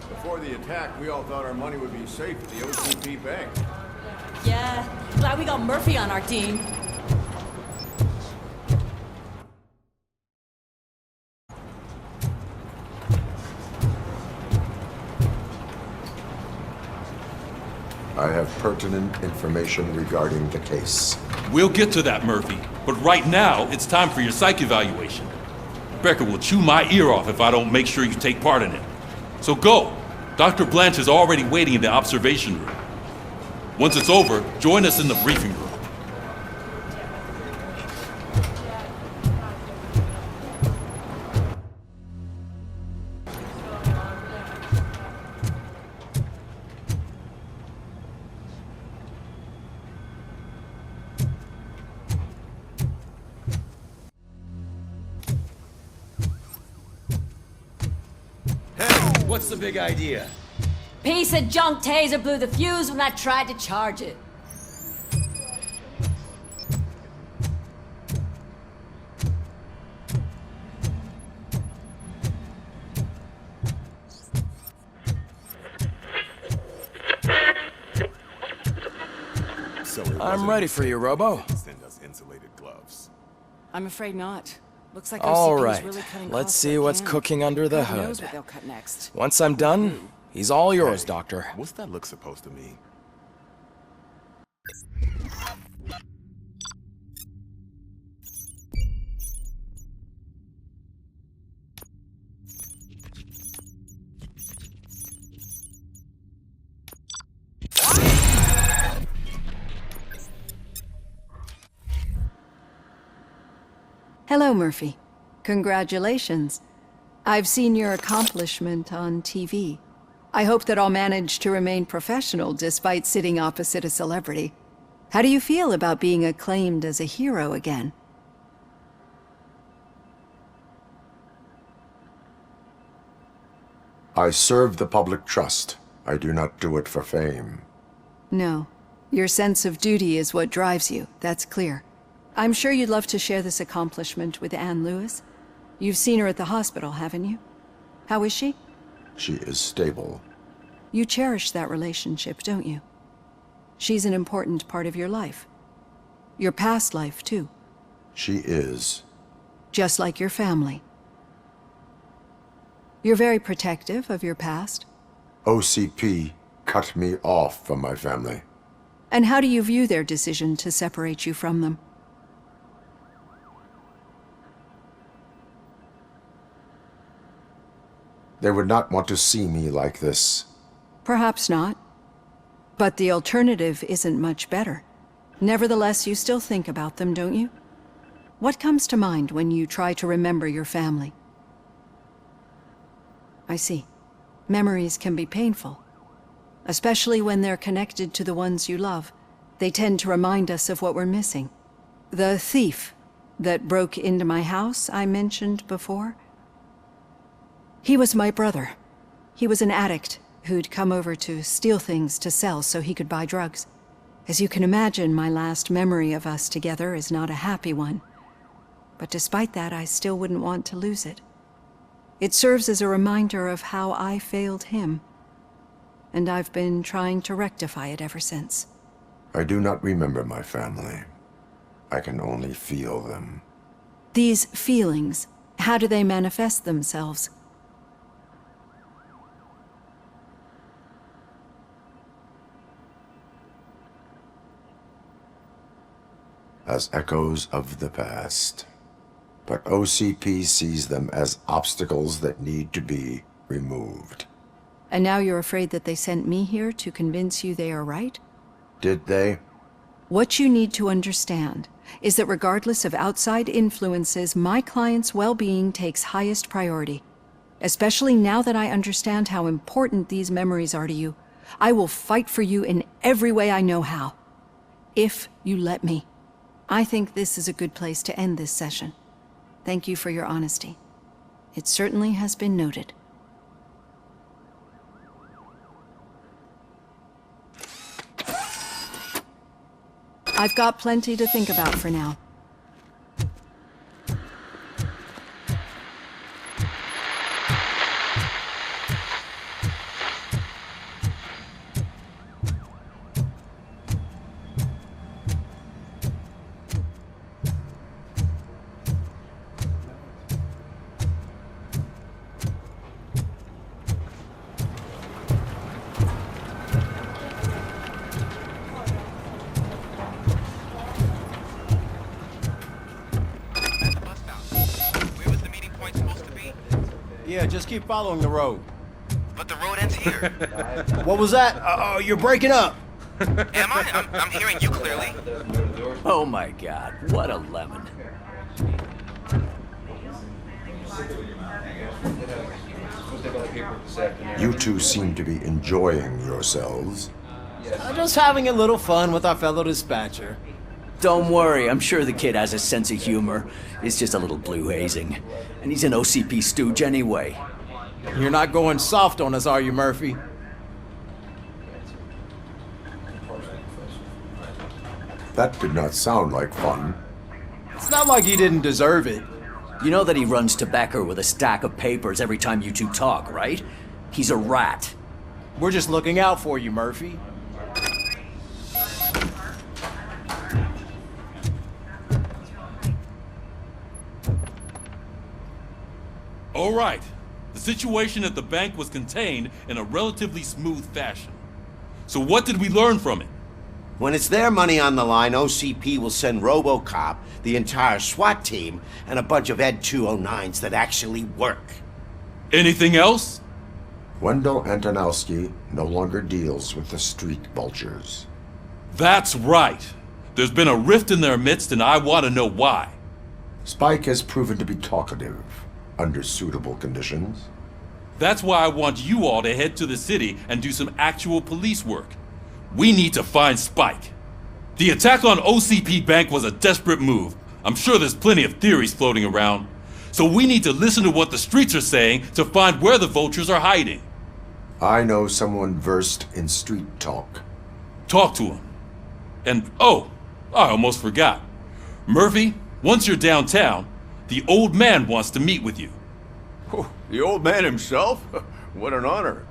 Before the attack, we all thought our money would be safe at the OCP bank. Yeah, glad we got Murphy on our team. I have pertinent information regarding the case. We'll get to that, Murphy. But right now, it's time for your psych evaluation. Becker will chew my ear off if I don't make sure you take part in it. So go. Dr. Blanche is already waiting in the observation room. Once it's over, join us in the briefing room. What's the big idea? Piece of junk taser blew the fuse when I tried to charge it. I'm ready for you, Robo. Send us insulated gloves. I'm afraid not. Looks like All OCP is right, really cutting let's costs see where what's they can. cooking under the Who knows hood. what they'll cut next. Once I'm done, he's all yours, Doctor. What's that look supposed to mean? Hello, Murphy. Congratulations. I've seen your accomplishment on TV. I hope that I'll manage to remain professional despite sitting opposite a celebrity. How do you feel about being acclaimed as a hero again? I serve the public trust. I do not do it for fame. No. Your sense of duty is what drives you, that's clear. I'm sure you'd love to share this accomplishment with Anne Lewis. You've seen her at the hospital, haven't you? How is she? She is stable. You cherish that relationship, don't you? She's an important part of your life. Your past life, too. She is. Just like your family. You're very protective of your past. OCP cut me off from my family. And how do you view their decision to separate you from them? They would not want to see me like this. Perhaps not. But the alternative isn't much better. Nevertheless, you still think about them, don't you? What comes to mind when you try to remember your family? I see. Memories can be painful. Especially when they're connected to the ones you love. They tend to remind us of what we're missing. The thief that broke into my house I mentioned before? He was my brother. He was an addict who'd come over to steal things to sell so he could buy drugs. As you can imagine, my last memory of us together is not a happy one. But despite that, I still wouldn't want to lose it. It serves as a reminder of how I failed him. And I've been trying to rectify it ever since. I do not remember my family. I can only feel them. These feelings, how do they manifest themselves? As echoes of the past. But OCP sees them as obstacles that need to be removed. And now you're afraid that they sent me here to convince you they are right? Did they? What you need to understand is that regardless of outside influences, my client's well-being takes highest priority. Especially now that I understand how important these memories are to you. I will fight for you in every way I know how. If you let me. I think this is a good place to end this session. Thank you for your honesty. It certainly has been noted. I've got plenty to think about for now. Yeah, just keep following the road. But the road ends here. What was that? Oh, you're breaking up. Am I? I'm hearing you clearly. Oh my god, what a lemon. You two seem to be enjoying yourselves. Just having a little fun with our fellow dispatcher. Don't worry, I'm sure the kid has a sense of humor. It's just a little blue hazing. And he's an OCP stooge anyway. You're not going soft on us, are you, Murphy? That did not sound like fun. It's not like he didn't deserve it. You know that he runs to Becker with a stack of papers every time you two talk, right? He's a rat. We're just looking out for you, Murphy. All right. The situation at the bank was contained in a relatively smooth fashion. So what did we learn from it? When it's their money on the line, OCP will send Robocop, the entire SWAT team, and a bunch of Ed 209s that actually work. Anything else? Wendell Antonowski no longer deals with the street vultures. That's right. There's been a rift in their midst, and I want to know why. Spike has proven to be talkative, under suitable conditions. That's why I want you all to head to the city and do some actual police work. We need to find Spike. The attack on OCP Bank was a desperate move. I'm sure there's plenty of theories floating around. So we need to listen to what the streets are saying to find where the vultures are hiding. I know someone versed in street talk. Talk to him. And, oh, I almost forgot. Murphy, once you're downtown, the old man wants to meet with you. Oh, the old man himself? What an honor.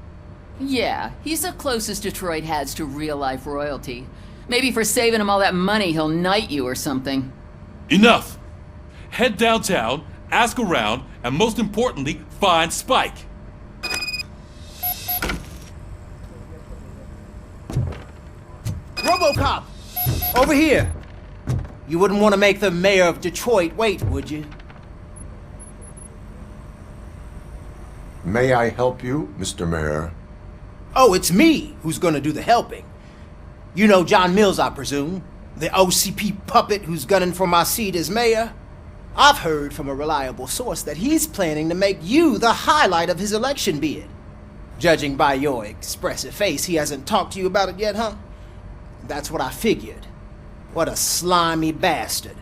Yeah, he's the closest Detroit has to real-life royalty. Maybe for saving him all that money, he'll knight you or something. Enough! Head downtown, ask around, and most importantly, find Spike. Robocop! Over here! You wouldn't want to make the mayor of Detroit wait, would you? May I help you, Mr. Mayor? Oh, it's me who's gonna do the helping. You know John Mills, I presume? The OCP puppet who's gunning for my seat as mayor? I've heard from a reliable source that he's planning to make you the highlight of his election bid. Judging by your expressive face, he hasn't talked to you about it yet, huh? That's what I figured. What a slimy bastard.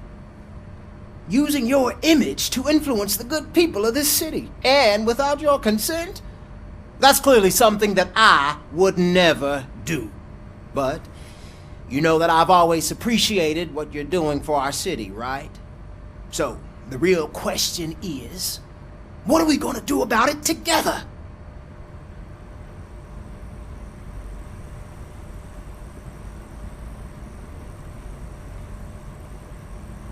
Using your image to influence the good people of this city, and without your consent? That's clearly something that I would never do. But you know that I've always appreciated what you're doing for our city, right? So, the real question is, what are we gonna do about it together?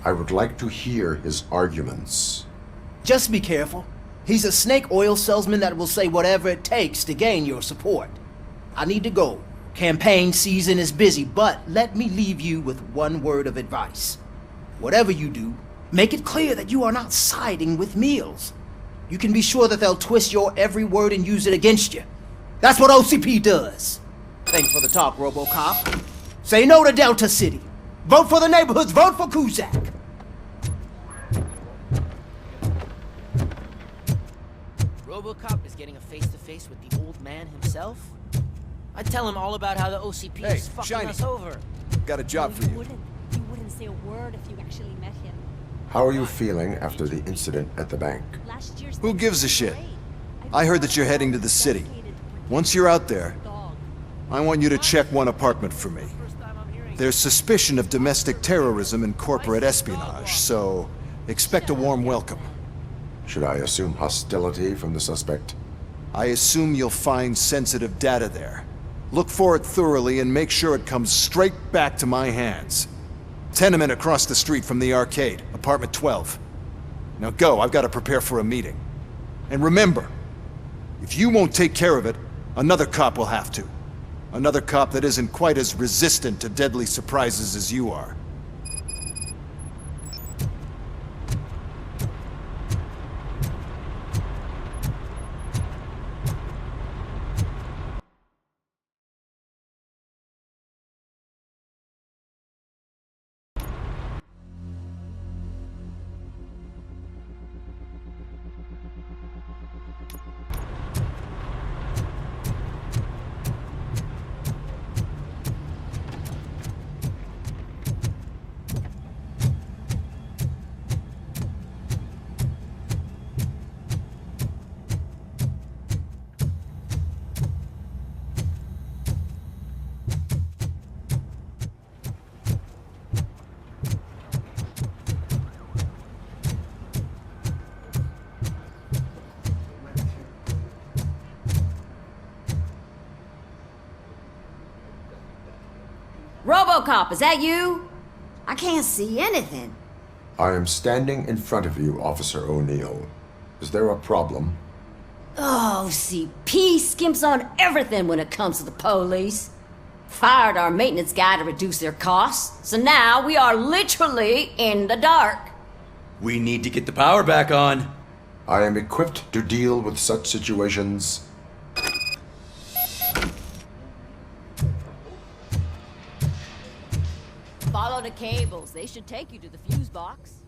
I would like to hear his arguments. Just be careful. He's a snake oil salesman that will say whatever it takes to gain your support. I need to go. Campaign season is busy, but let me leave you with one word of advice. Whatever you do, make it clear that you are not siding with Mills. You can be sure that they'll twist your every word and use it against you. That's what OCP does. Thanks for the talk, Robocop. Say no to Delta City. Vote for the neighborhoods, vote for Kuzak. Robocop is getting a face-to-face with the old man himself? I'd tell him all about how the OCP is fucking Shiny. us over. Got a job for you. You wouldn't say a word if you actually met him. How are you feeling after the incident at the bank? Who gives a shit? I heard that you're heading to the city. Once you're out there, I want you to check one apartment for me. There's suspicion of domestic terrorism and corporate espionage, so expect a warm welcome. Should I assume hostility from the suspect? I assume you'll find sensitive data there. Look for it thoroughly and make sure it comes straight back to my hands. Tenement across the street from the arcade, apartment 12. Now go, I've got to prepare for a meeting. And remember, if you won't take care of it, another cop will have to. Another cop that isn't quite as resistant to deadly surprises as you are. Robocop, is that you? I can't see anything. I am standing in front of you, Officer O'Neill. Is there a problem? Oh, CP skimps on everything when it comes to the police. Fired our maintenance guy to reduce their costs, so now we are literally in the dark. We need to get the power back on. I am equipped to deal with such situations. Follow the cables. They should take you to the fuse box.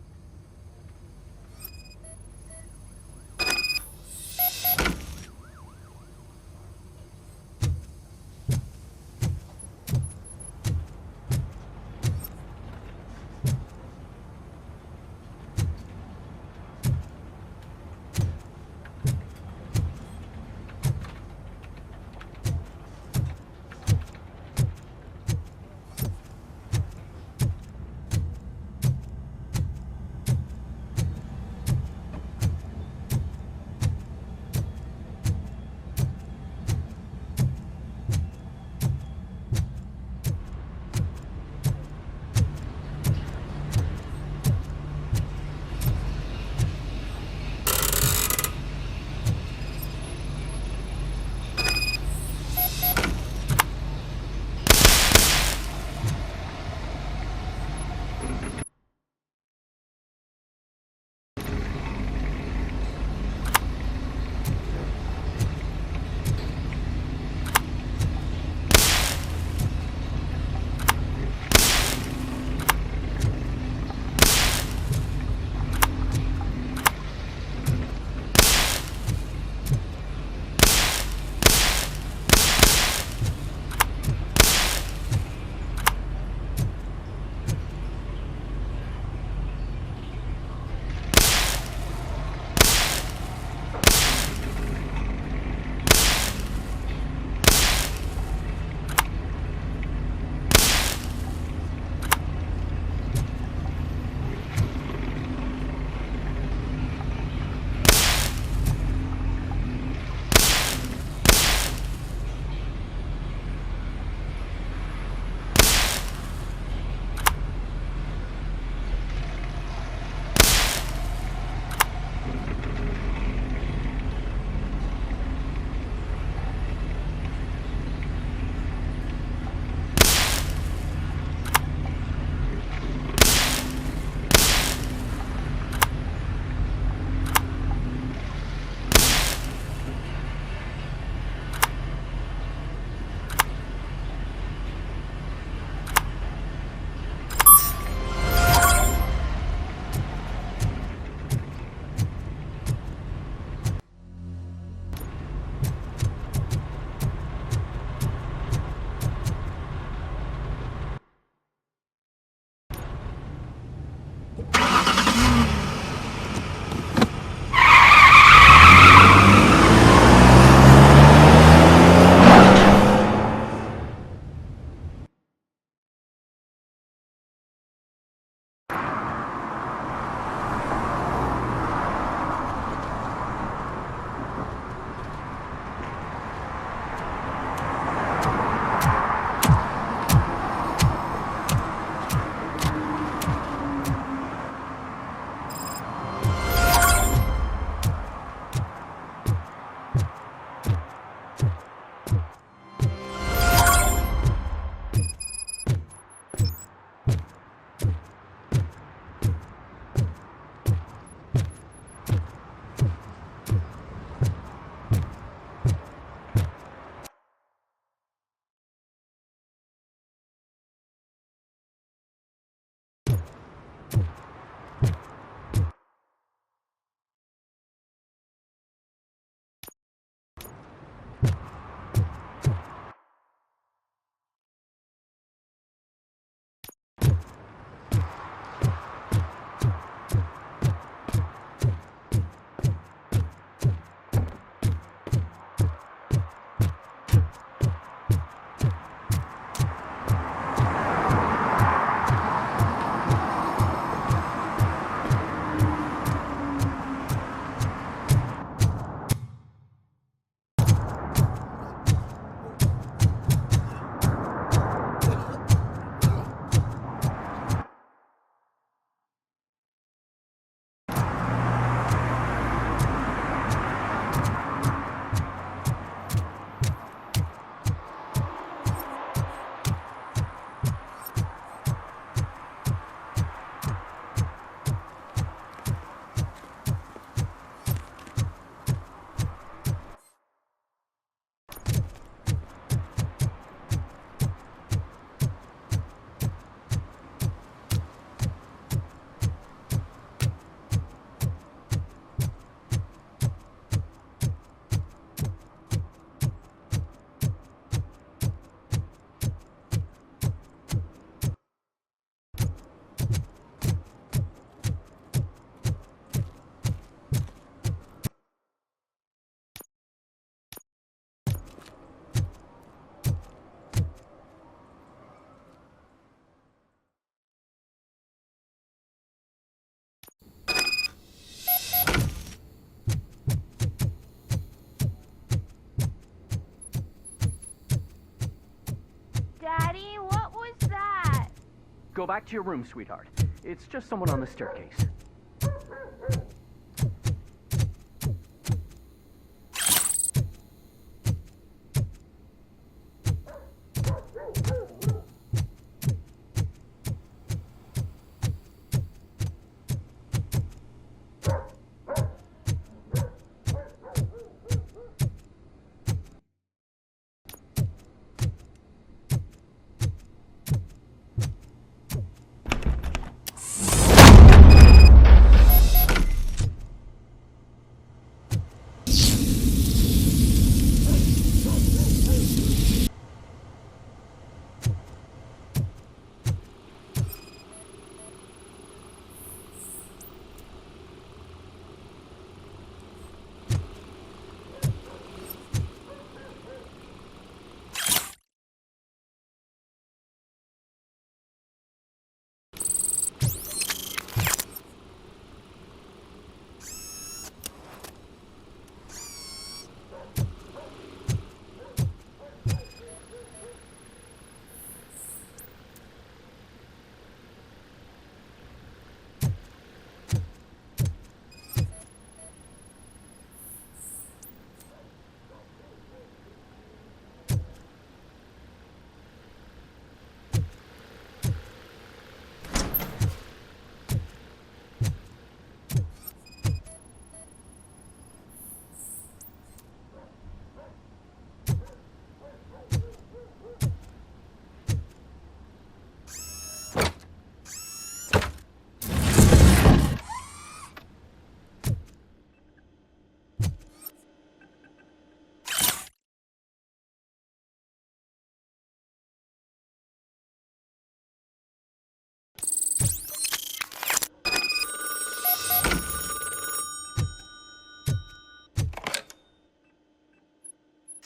Go back to your room, sweetheart. It's just someone on the staircase.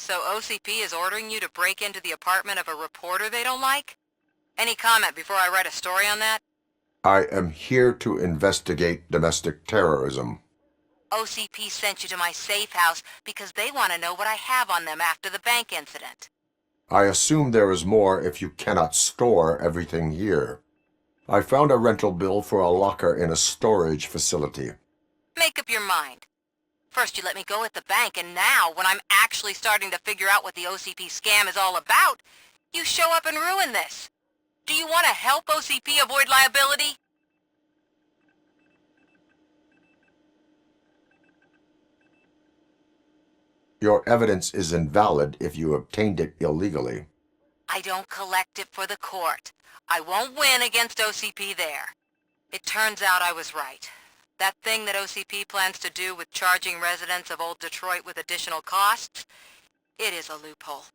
So OCP is ordering you to break into the apartment of a reporter they don't like? Any comment before I write a story on that? I am here to investigate domestic terrorism. OCP sent you to my safe house because they want to know what I have on them after the bank incident. I assume there is more if you cannot store everything here. I found a rental bill for a locker in a storage facility. Make up your mind. First you let me go at the bank, and now, when I'm actually starting to figure out what the OCP scam is all about, you show up and ruin this. Do you want to help OCP avoid liability? Your evidence is invalid if you obtained it illegally. I don't collect it for the court. I won't win against OCP there. It turns out I was right. That thing that OCP plans to do with charging residents of Old Detroit with additional costs, it is a loophole.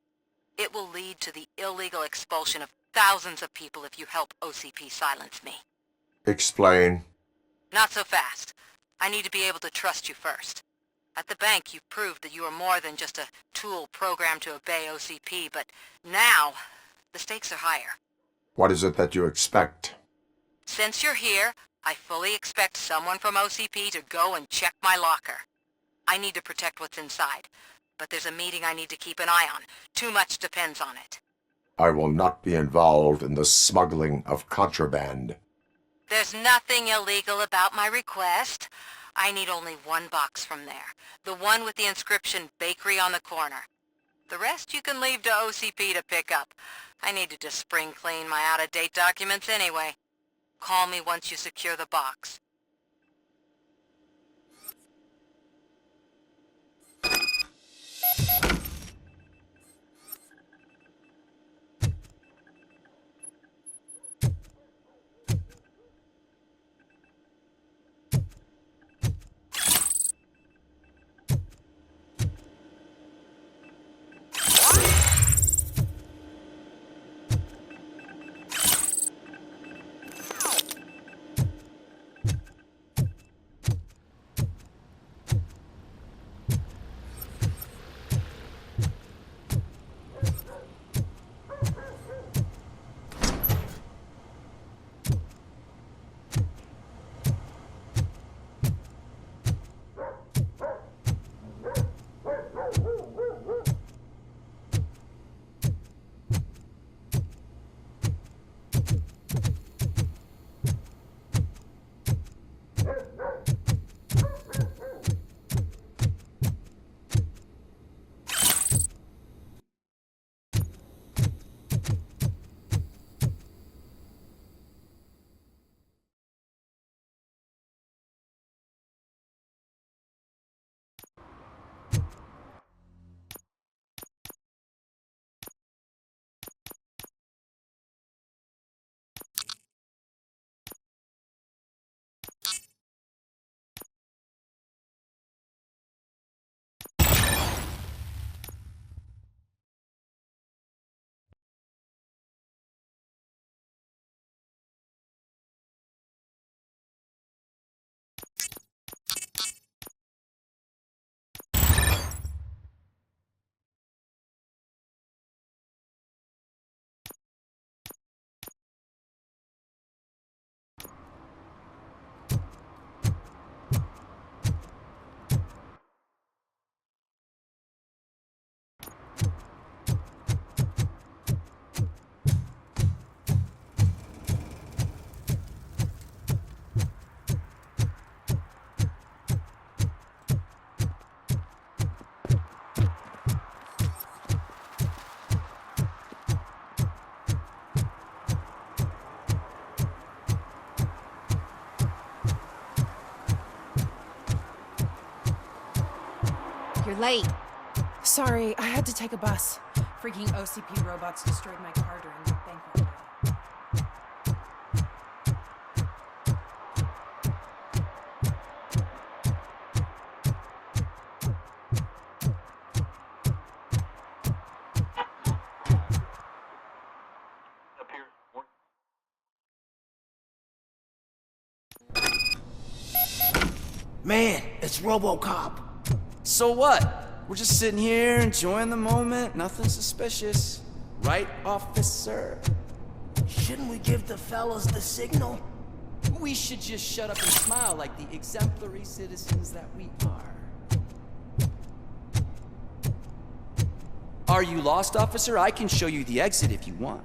It will lead to the illegal expulsion of thousands of people if you help OCP silence me. Explain. Not so fast. I need to be able to trust you first. At the bank, you've proved that you are more than just a tool programmed to obey OCP, but now, the stakes are higher. What is it that you expect? Since you're here, I fully expect someone from OCP to go and check my locker. I need to protect what's inside, but there's a meeting I need to keep an eye on. Too much depends on it. I will not be involved in the smuggling of contraband. There's nothing illegal about my request. I need only one box from there. The one with the inscription Bakery on the corner. The rest you can leave to OCP to pick up. I needed to spring clean my out-of-date documents anyway. Call me once you secure the box. We're late. Sorry, I had to take a bus. Freaking OCP robots destroyed my car during the bank robbery. Man, it's Robocop. So what? We're just sitting here enjoying the moment. Nothing suspicious. Right, officer? Shouldn't we give the fellas the signal? We should just shut up and smile like the exemplary citizens that we are. Are you lost, officer? I can show you the exit if you want.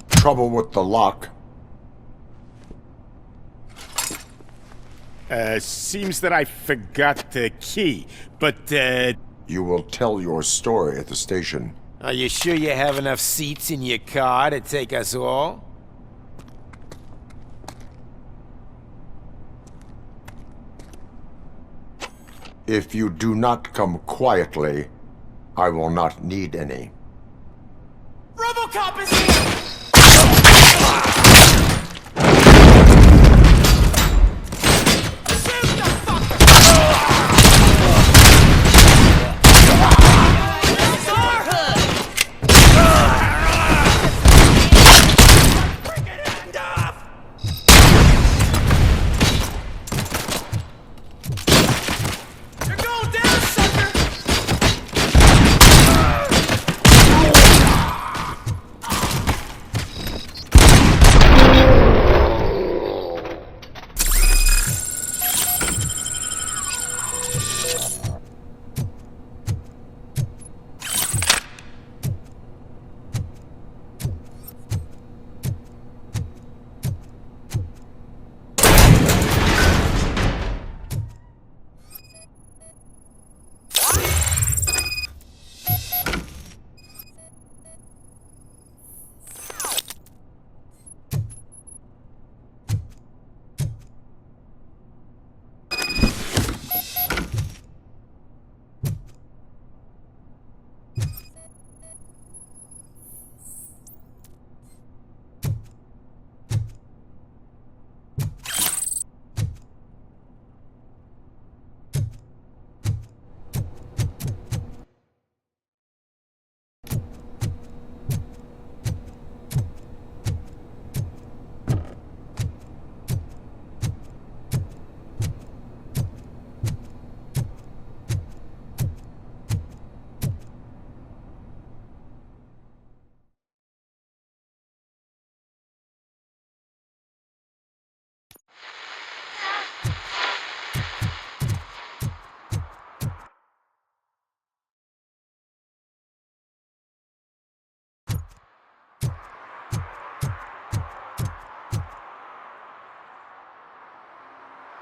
Trouble with the lock. Seems that I forgot the key, but, You will tell your story at the station. Are you sure you have enough seats in your car to take us all? If you do not come quietly, I will not need any. Robocop is here!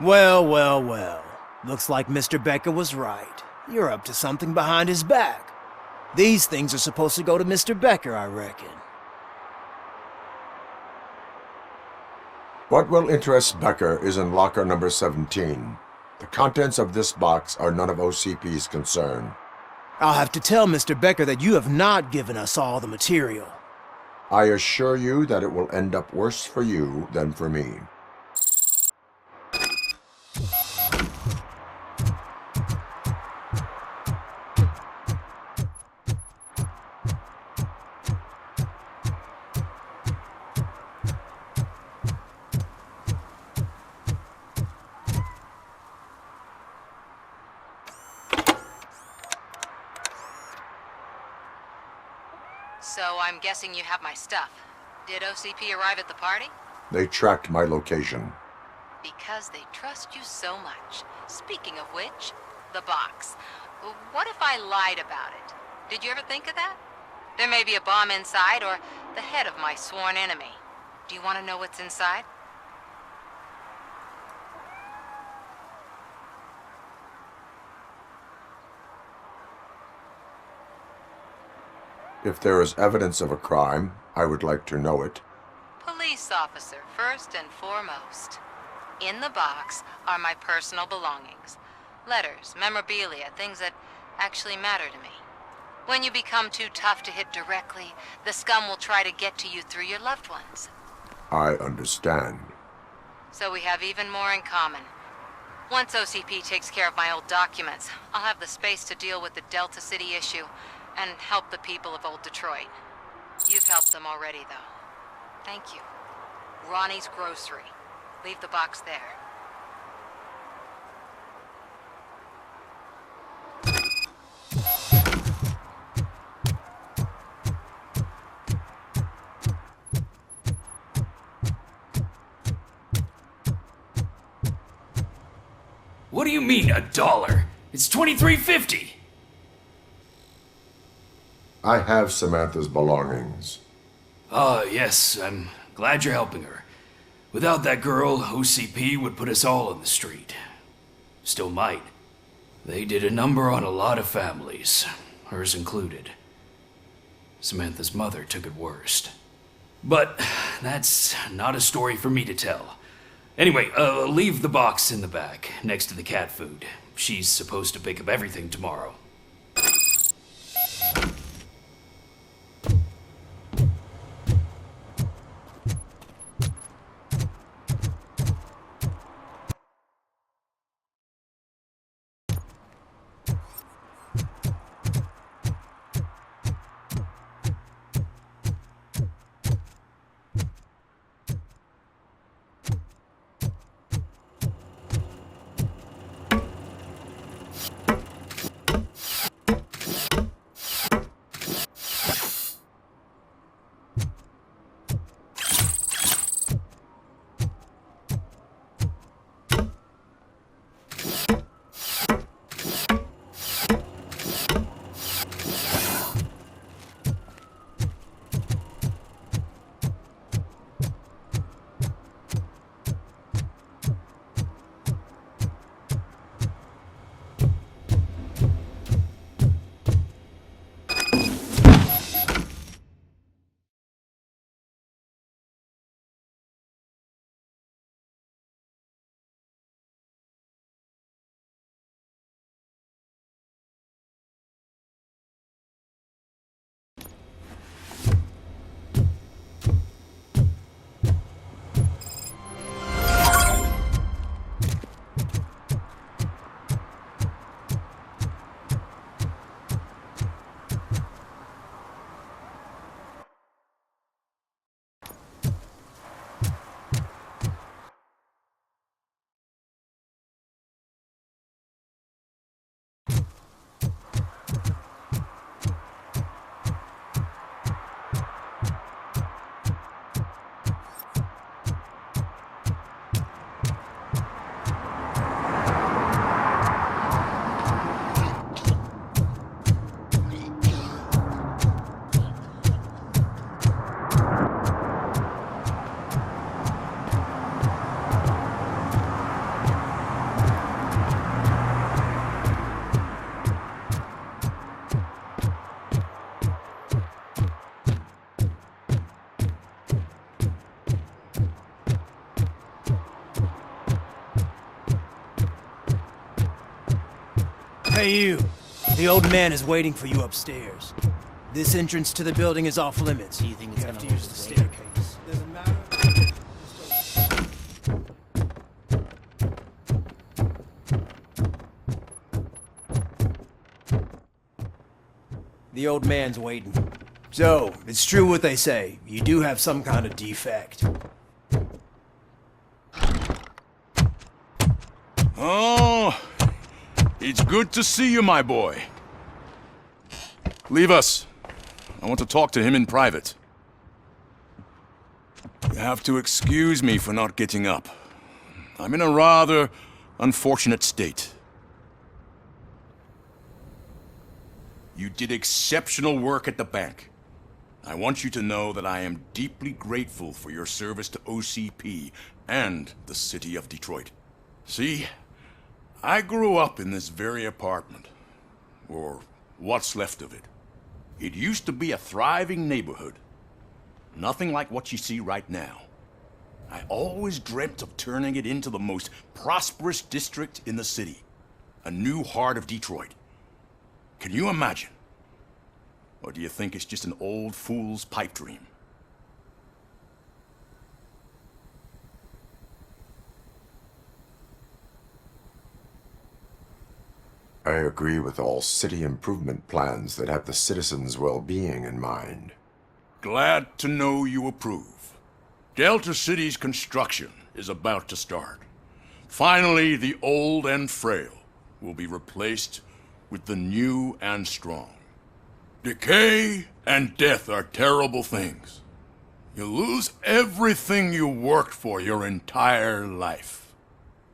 Well, well, well. Looks like Mr. Becker was right. You're up to something behind his back. These things are supposed to go to Mr. Becker, I reckon. What will interest Becker is in locker number 17. The contents of this box are none of OCP's concern. I'll have to tell Mr. Becker that you have not given us all the material. I assure you that it will end up worse for you than for me. So I'm guessing you have my stuff. Did OCP arrive at the party? They tracked my location. Because they trust you so much. Speaking of which, the box. What if I lied about it? Did you ever think of that? There may be a bomb inside or the head of my sworn enemy. Do you want to know what's inside? If there is evidence of a crime, I would like to know it. police officer, first and foremost. In the box are my personal belongings. Letters, memorabilia, things that actually matter to me. When you become too tough to hit directly, the scum will try to get to you through your loved ones. I understand. So we have even more in common. Once OCP takes care of my old documents, I'll have the space to deal with the Delta City issue and help the people of Old Detroit. You've helped them already, though. Thank you. Ronnie's Grocery. Leave the box there. What do you mean, $1? It's $23.50. I have Samantha's belongings. Yes, I'm glad you're helping her. Without that girl, OCP would put us all on the street. Still might. They did a number on a lot of families, hers included. Samantha's mother took it worst. But that's not a story for me to tell. Anyway, leave the box in the back, next to the cat food. She's supposed to pick up everything tomorrow. Hey you! The old man is waiting for you upstairs. This entrance to the building is off limits. Do you think it's have gonna to use the staircase. Doesn't matter. The old man's waiting. So, it's true what they say. You do have some kind of defect. Oh, it's good to see you, my boy. Leave us. I want to talk to him in private. You have to excuse me for not getting up. I'm in a rather unfortunate state. You did exceptional work at the bank. I want you to know that I am deeply grateful for your service to OCP and the city of Detroit. See, I grew up in this very apartment, or what's left of it. It used to be a thriving neighborhood. Nothing like what you see right now. I always dreamt of turning it into the most prosperous district in the city. A new heart of Detroit. Can you imagine? Or do you think it's just an old fool's pipe dream? I agree with all city improvement plans that have the citizens' well-being in mind. Glad to know you approve. Delta City's construction is about to start. Finally, the old and frail will be replaced with the new and strong. Decay and death are terrible things. You lose everything you worked for your entire life.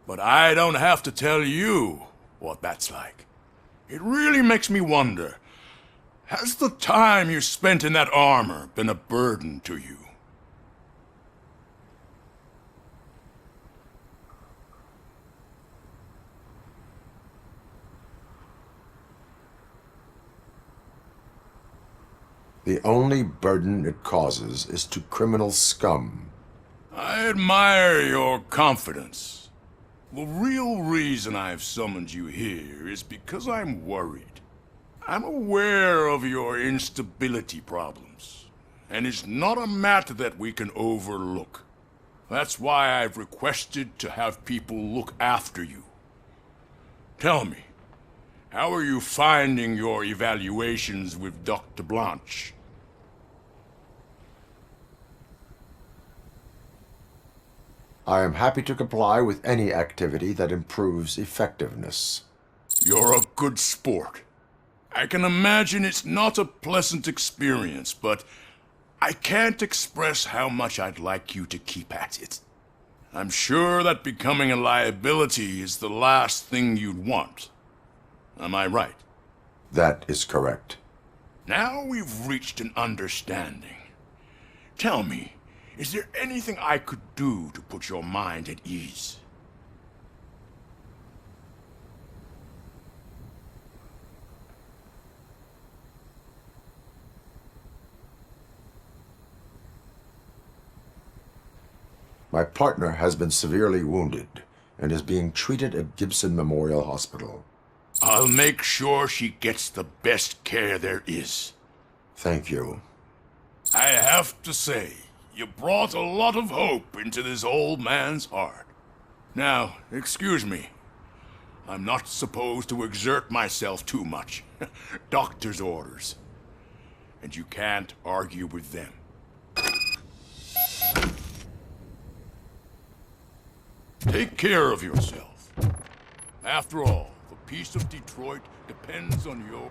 But I don't have to tell you what that's like. It really makes me wonder, has the time you spent in that armor been a burden to you? The only burden it causes is to criminal scum. I admire your confidence. The real reason I've summoned you here is because I'm worried. I'm aware of your instability problems, and it's not a matter that we can overlook. That's why I've requested to have people look after you. Tell me, how are you finding your evaluations with Dr. Blanche? I am happy to comply with any activity that improves effectiveness. You're a good sport. I can imagine it's not a pleasant experience, but I can't express how much I'd like you to keep at it. I'm sure that becoming a liability is the last thing you'd want. Am I right? That is correct. Now we've reached an understanding. Tell me, is there anything I could do to put your mind at ease? My partner has been severely wounded and is being treated at Gibson Memorial Hospital. I'll make sure she gets the best care there is. Thank you. I have to say, you brought a lot of hope into this old man's heart. Now, excuse me. I'm not supposed to exert myself too much. Doctor's orders. And you can't argue with them. Take care of yourself. After all, the peace of Detroit depends on your...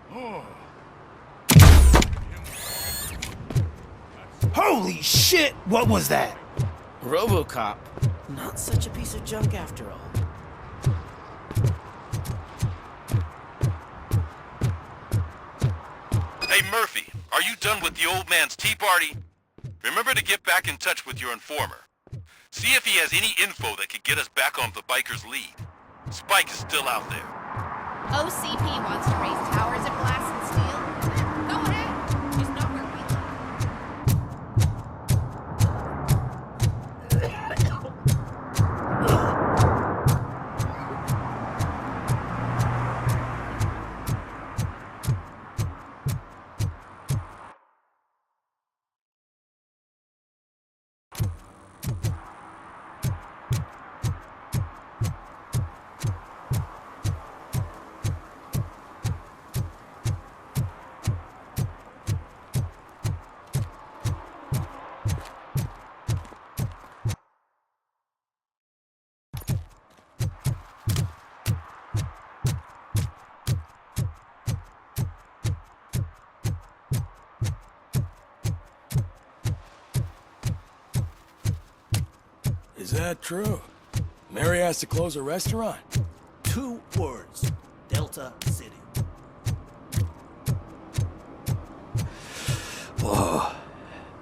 Holy shit! What was that? Robocop. Not such a piece of junk after all. Hey, Murphy, are you done with the old man's tea party? Remember to get back in touch with your informer. See if he has any info that could get us back on the biker's lead. Spike is still out there. OCP wants to raise towers of glass and steel. Go ahead. Just not where we live. Is that true? Mary has to close a restaurant? 2 words. Delta City. Whoa.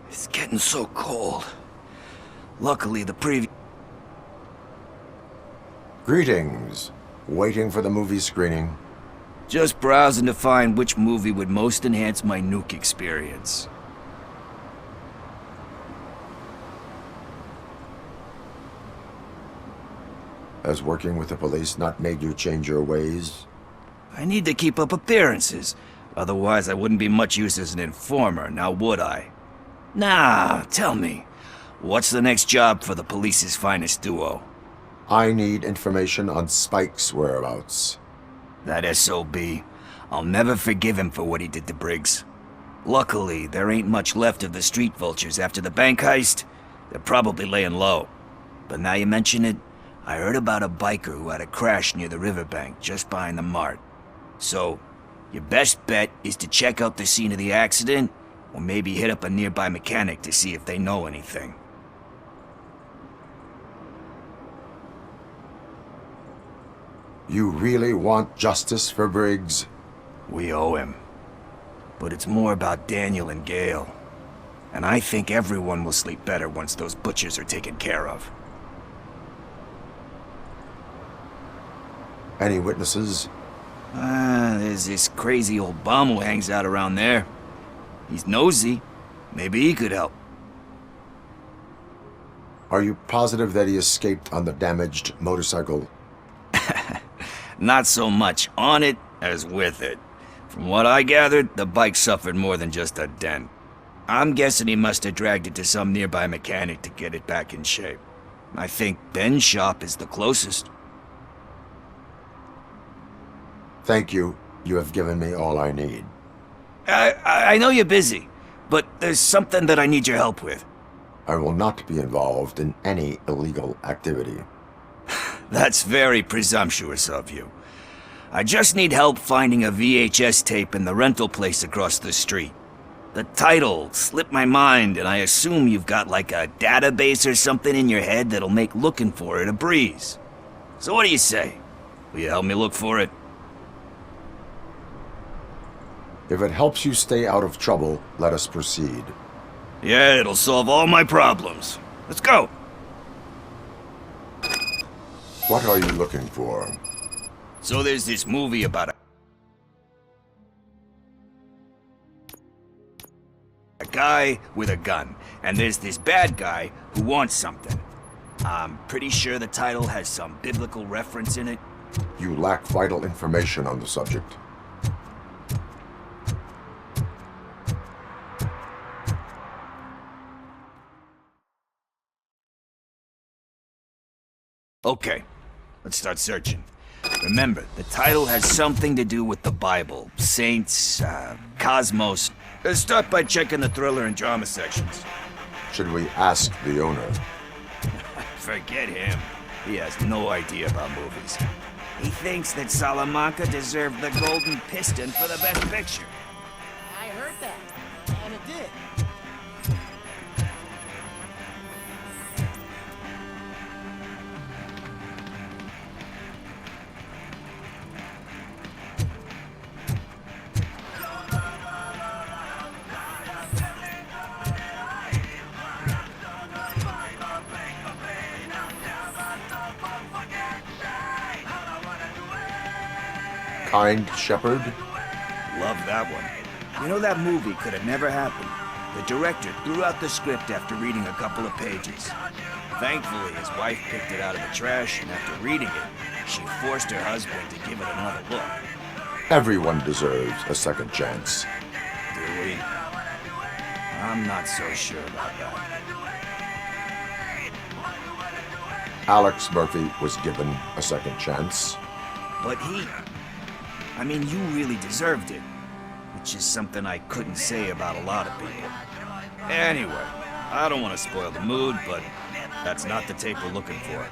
It's getting so cold. Luckily, the previous... Greetings. Waiting for the movie screening? Just browsing to find which movie would most enhance my nuke experience. Has working with the police not made you change your ways? I need to keep up appearances. Otherwise, I wouldn't be much use as an informer, now would I? Nah, tell me. What's the next job for the police's finest duo? I need information on Spike's whereabouts. That SOB. I'll never forgive him for what he did to Briggs. Luckily, there ain't much left of the street vultures after the bank heist. They're probably laying low. But now you mention it, I heard about a biker who had a crash near the riverbank just behind the mart. So, your best bet is to check out the scene of the accident, or maybe hit up a nearby mechanic to see if they know anything. You really want justice for Briggs? We owe him. But it's more about Daniel and Gale. And I think everyone will sleep better once those butchers are taken care of. Any witnesses? There's this crazy old bum who hangs out around there. He's nosy. Maybe he could help. Are you positive that he escaped on the damaged motorcycle? Not so much on it as with it. From what I gathered, the bike suffered more than just a dent. I'm guessing he must have dragged it to some nearby mechanic to get it back in shape. I think Ben's shop is the closest. Thank you. You have given me all I need. I know you're busy, but there's something that I need your help with. I will not be involved in any illegal activity. That's very presumptuous of you. I just need help finding a VHS tape in the rental place across the street. The title slipped my mind, and I assume you've got like a database or something in your head that'll make looking for it a breeze. So what do you say? Will you help me look for it? If it helps you stay out of trouble, let us proceed. Yeah, it'll solve all my problems. Let's go! What are you looking for? So there's this movie about a guy with a gun, and there's this bad guy who wants something. I'm pretty sure the title has some biblical reference in it. You lack vital information on the subject. Okay, let's start searching. Remember, the title has something to do with the Bible, saints, cosmos. Let's start by checking the thriller and drama sections. Should we ask the owner? Forget him. He has no idea about movies. He thinks that Salamanca deserved the Golden Piston for the Best Picture. I heard that, and it did. Kind Shepherd? Love that one. You know, that movie could have never happened. The director threw out the script after reading a couple of pages. Thankfully, his wife picked it out of the trash, and after reading it, she forced her husband to give it another look. Everyone deserves a second chance. Do we? I'm not so sure about that. Alex Murphy was given a second chance. But I mean, you really deserved it. Which is something I couldn't say about a lot of people. Anyway, I don't want to spoil the mood, but that's not the tape we're looking for.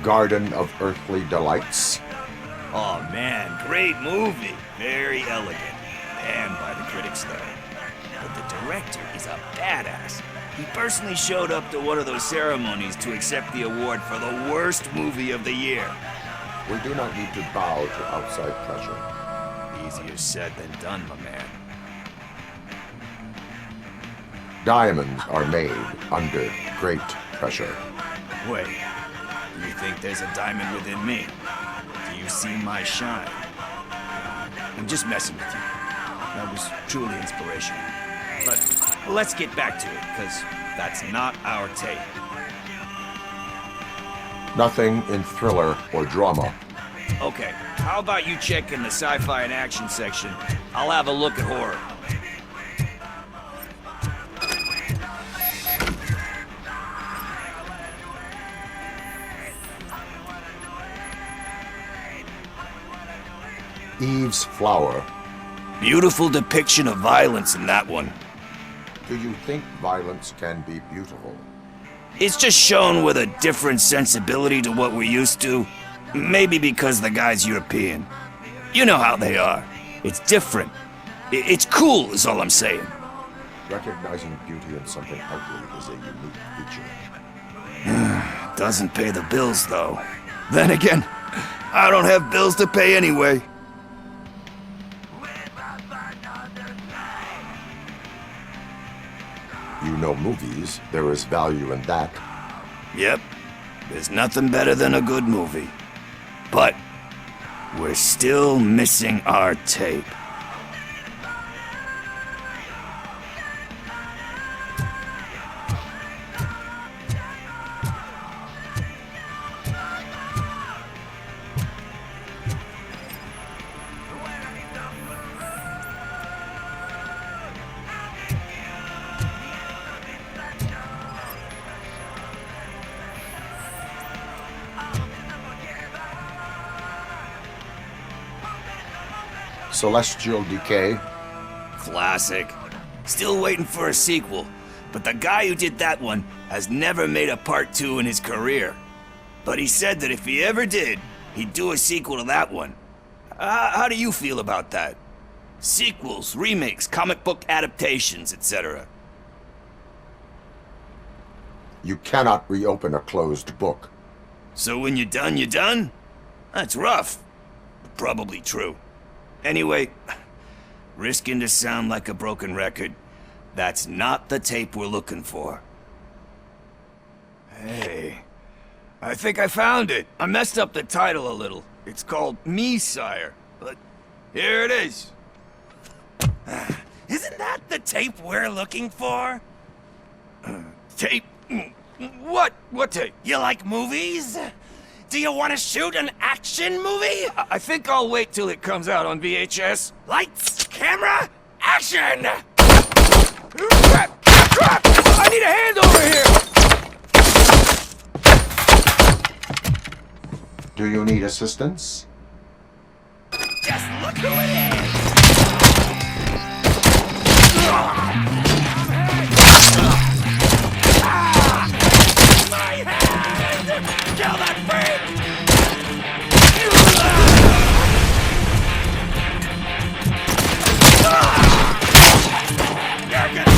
Garden of Earthly Delights. Oh man, great movie. Very elegant. Banned by the critics though. But the director is a badass. He personally showed up to one of those ceremonies to accept the award for the worst movie of the year. We do not need to bow to outside pressure. Easier said than done, my man. Diamonds are made under great pressure. Wait, you think there's a diamond within me? Do you see my shine? I'm just messing with you. That was truly inspirational. But let's get back to it, because that's not our tape. Nothing in thriller or drama. Okay, how about you check in the sci-fi and action section? I'll have a look at horror. Eve's Flower. Beautiful depiction of violence in that one. Do you think violence can be beautiful? It's just shown with a different sensibility to what we're used to. Maybe because the guy's European. You know how they are. It's different. It's cool, is all I'm saying. Recognizing beauty in something ugly is a unique feature. Doesn't pay the bills, though. Then again, I don't have bills to pay anyway. You know movies. There is value in that. Yep. There's nothing better than a good movie. But we're still missing our tape. Celestial Decay. Classic. Still waiting for a sequel, but the guy who did that one has never made a part 2 in his career. But he said that if he ever did, he'd do a sequel to that one. How do you feel about that? Sequels, remakes, comic book adaptations, etc. You cannot reopen a closed book. So when you're done, you're done? That's rough. But probably true. Anyway, risking to sound like a broken record, that's not the tape we're looking for. Hey, I think I found it. I messed up the title a little. It's called Me, Sire, but here it is. Isn't that the tape we're looking for? Tape? What? What tape? You like movies? Do you want to shoot an action movie? I think I'll wait till it comes out on VHS. Lights, camera, action! Crap! Crap! I need a hand over here! Do you need assistance? Just look who it is! My hand! Kill that freak! You're gonna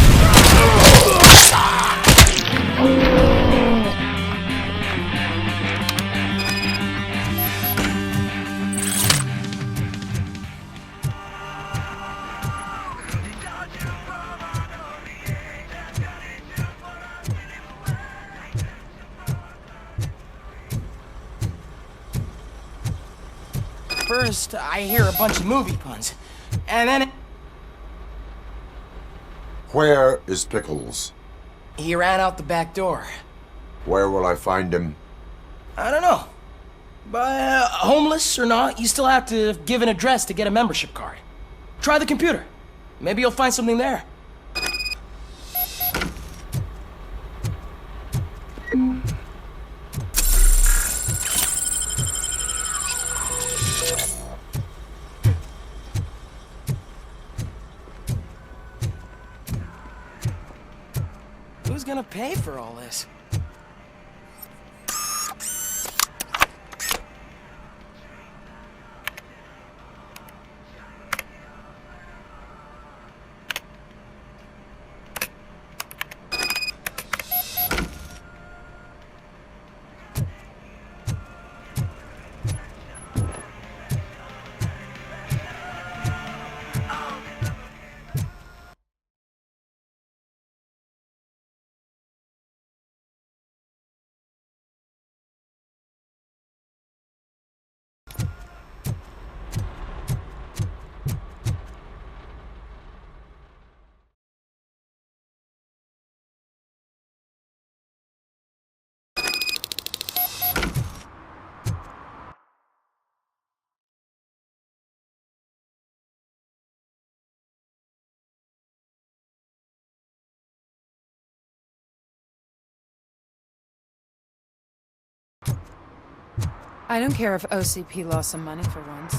First, I hear a bunch of movie puns, and then Where is Pickles? he ran out the back door. Where will I find him? I don't know. But homeless or not, you still have to give an address to get a membership card. Try the computer. Maybe you'll find something there. Who's gonna pay for all this? I don't care if OCP lost some money for once.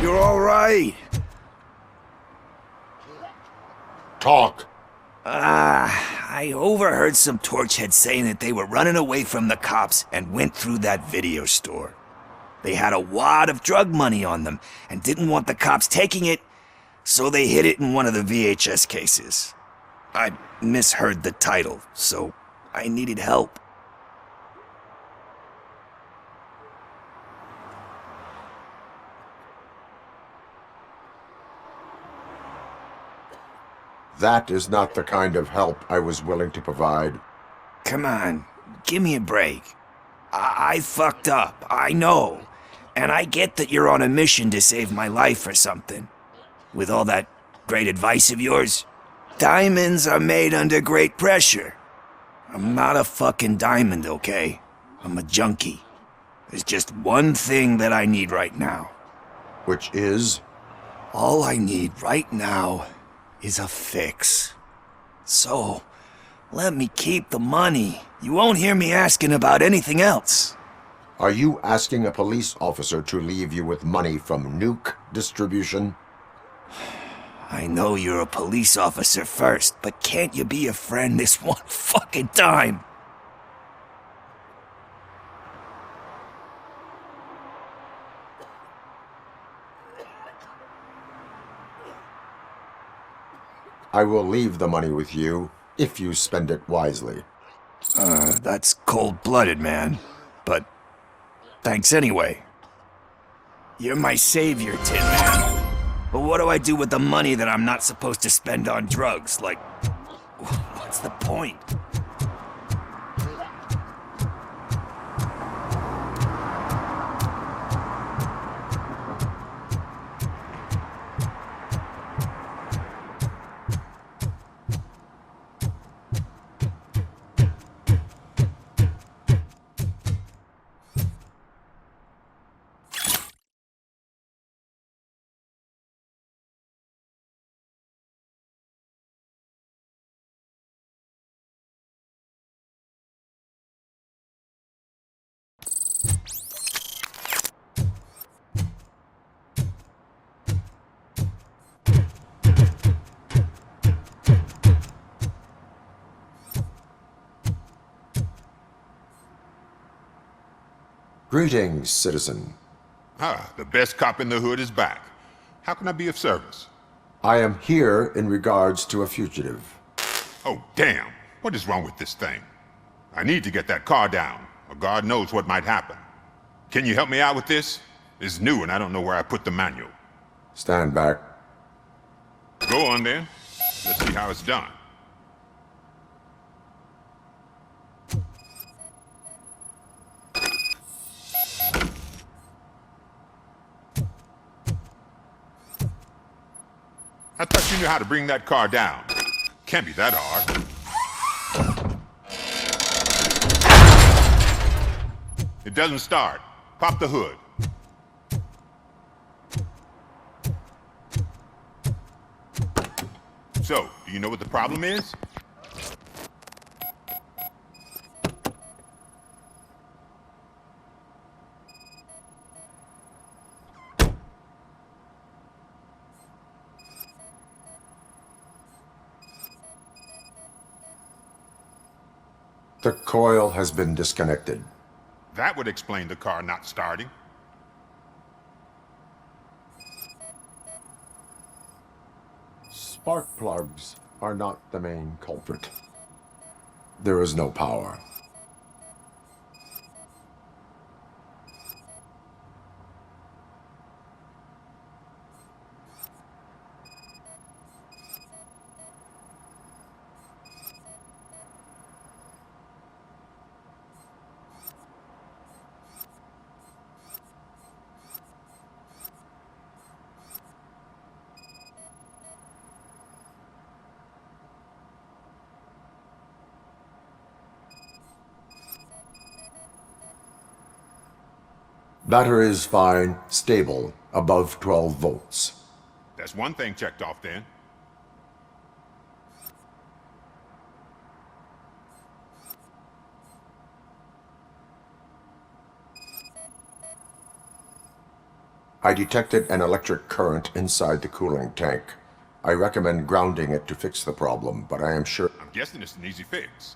You're all right. Talk. I overheard some torchheads saying that they were running away from the cops and went through that video store. They had a wad of drug money on them and didn't want the cops taking it, so they hid it in one of the VHS cases. I misheard the title, so I needed help. That is not the kind of help I was willing to provide. Come on, give me a break. I fucked up, I know. And I get that you're on a mission to save my life or something. With all that great advice of yours, diamonds are made under great pressure. I'm not a fucking diamond, okay? I'm a junkie. There's just one thing that I need right now. Which is? All I need right now is a fix. So, let me keep the money. You won't hear me asking about anything else. Are you asking a police officer to leave you with money from nuke distribution? I know you're a police officer first, but can't you be a friend this one fucking time? I will leave the money with you if you spend it wisely. That's cold-blooded, man. But thanks anyway. You're my savior, Tin Man. But what do I do with the money that I'm not supposed to spend on drugs? Like, what's the point? Greetings, citizen. Ah, the best cop in the hood is back. How can I be of service? I am here in regards to a fugitive. Oh, damn. What is wrong with this thing? I need to get that car down, or God knows what might happen. Can you help me out with this? It's new and I don't know where I put the manual. Stand back. Go on then. Let's see how it's done. I thought you knew how to bring that car down. Can't be that hard. It doesn't start. Pop the hood. So, do you know what the problem is? The coil has been disconnected. That would explain the car not starting. Spark plugs are not the main culprit. There is no power. Battery is fine, stable, above 12 volts. That's one thing checked off then. I detected an electric current inside the cooling tank. I recommend grounding it to fix the problem, but I am sure... I'm guessing it's an easy fix.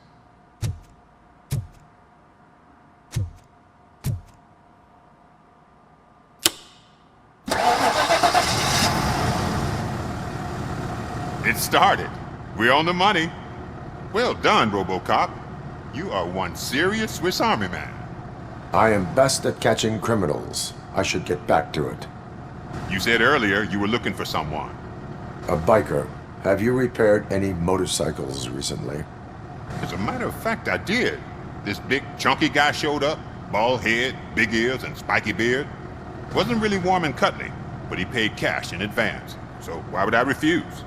It started. We're on the money. Well done, Robocop. You are one serious Swiss Army man. I am best at catching criminals. I should get back to it. You said earlier you were looking for someone. A biker. Have you repaired any motorcycles recently? As a matter of fact, I did. This big, chunky guy showed up. Bald head, big ears, and spiky beard. Wasn't really warm and cuddly, but he paid cash in advance. So why would I refuse?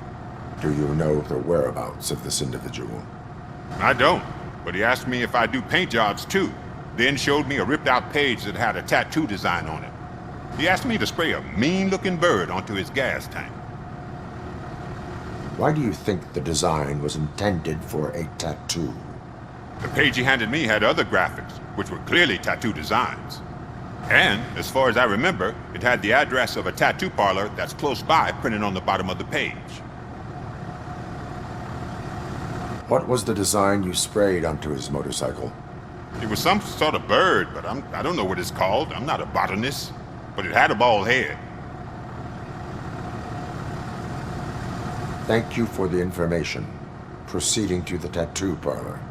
Do you know the whereabouts of this individual? I don't, but he asked me if I do paint jobs too. Then showed me a ripped-out page that had a tattoo design on it. He asked me to spray a mean-looking bird onto his gas tank. Why do you think the design was intended for a tattoo? The page he handed me had other graphics, which were clearly tattoo designs. And, as far as I remember, it had the address of a tattoo parlor that's close by printed on the bottom of the page. What was the design you sprayed onto his motorcycle? It was some sort of bird, but I don't know what it's called. I'm not a botanist. But it had a bald head. Thank you for the information. Proceeding to the tattoo parlor.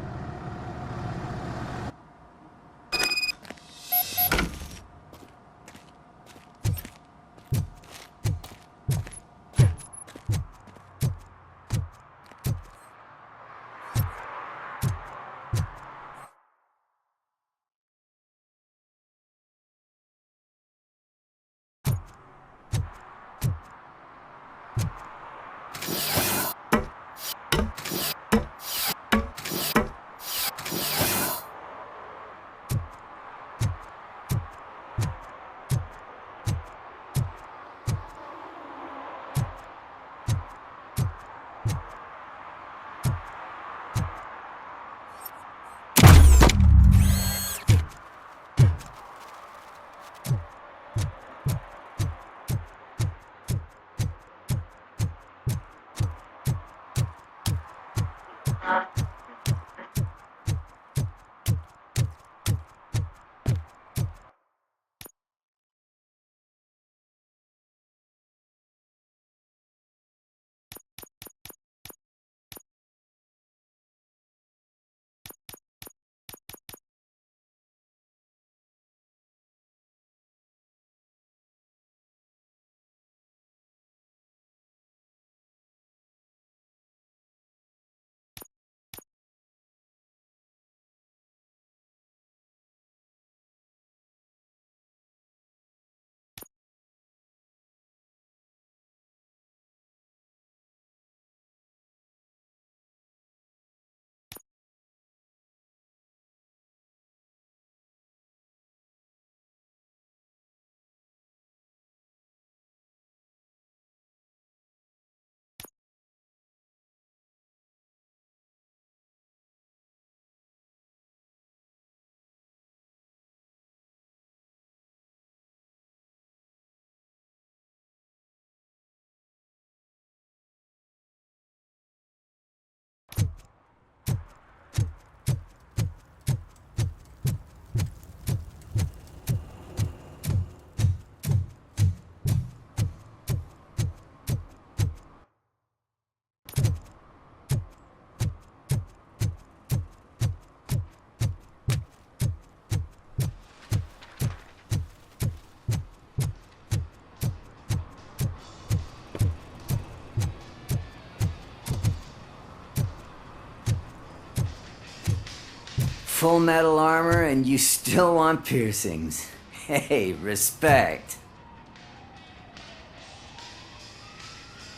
Full metal armor and you still want piercings. Hey, respect.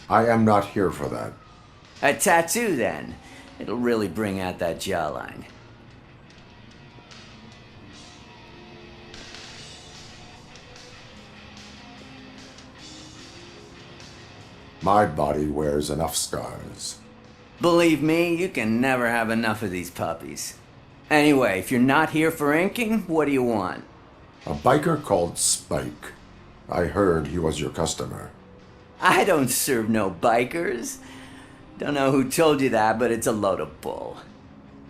I am not here for that. A tattoo, then. It'll really bring out that jawline. My body wears enough scars. Believe me, you can never have enough of these puppies. Anyway, if you're not here for inking, what do you want? A biker called Spike. I heard he was your customer. I don't serve no bikers. Don't know who told you that, but it's a load of bull.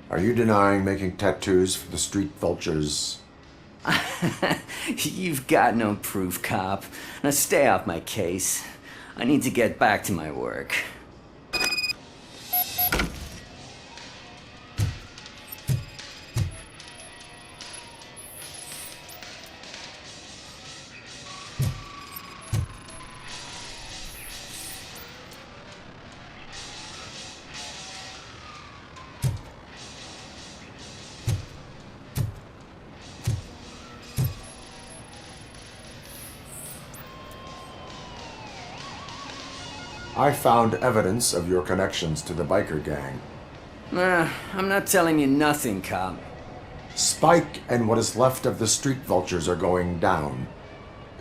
Are you denying making tattoos for the street vultures? You've got no proof, cop. Now stay off my case. I need to get back to my work. I found evidence of your connections to the biker gang. I'm not telling you nothing, cop. Spike and what is left of the street vultures are going down.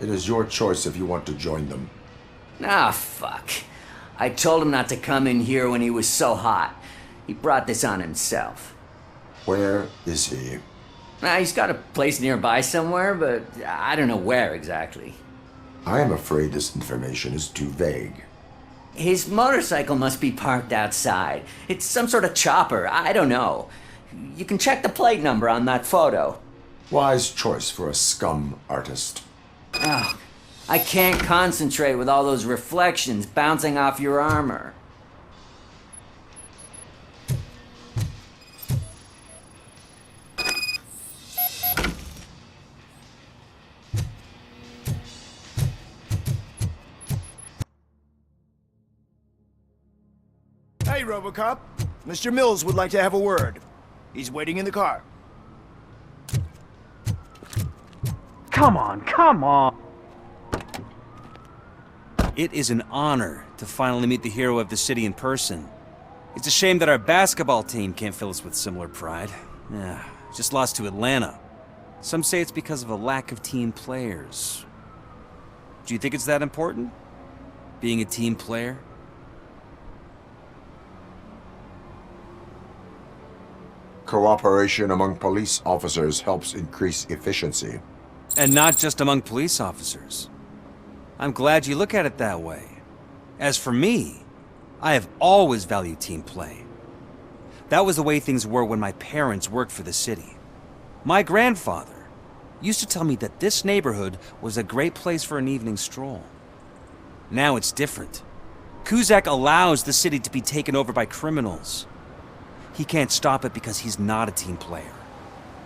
It is your choice if you want to join them. Ah, fuck. I told him not to come in here when he was so hot. He brought this on himself. Where is he? He's got a place nearby somewhere, but I don't know where exactly. I am afraid this information is too vague. His motorcycle must be parked outside. It's some sort of chopper. I don't know. You can check the plate number on that photo. Wise choice for a scum artist. Oh, I can't concentrate with all those reflections bouncing off your armor. Hey, Robocop. Mr. Mills would like to have a word. He's waiting in the car. Come on, come on! It is an honor to finally meet the hero of the city in person. It's a shame that our basketball team can't fill us with similar pride. Yeah, just lost to Atlanta. Some say it's because of a lack of team players. Do you think it's that important? Being a team player? Cooperation among police officers helps increase efficiency. And not just among police officers. I'm glad you look at it that way. As for me, I have always valued team play. That was the way things were when my parents worked for the city. My grandfather used to tell me that this neighborhood was a great place for an evening stroll. Now it's different. Cusack allows the city to be taken over by criminals. He can't stop it because he's not a team player.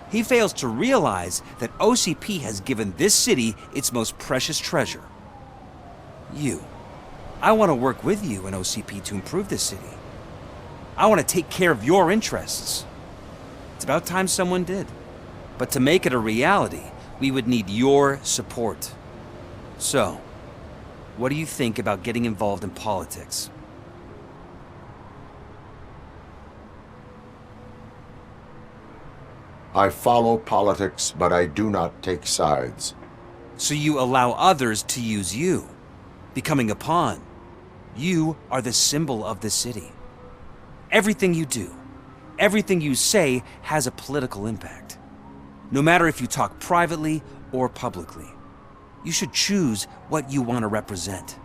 He fails to realize that OCP has given this city its most precious treasure. You. I want to work with you and OCP to improve this city. I want to take care of your interests. It's about time someone did. But to make it a reality, we would need your support. So, what do you think about getting involved in politics? I follow politics, but I do not take sides. So you allow others to use you, becoming a pawn. You are the symbol of the city. Everything you do, everything you say has a political impact. No matter if you talk privately or publicly, you should choose what you want to represent.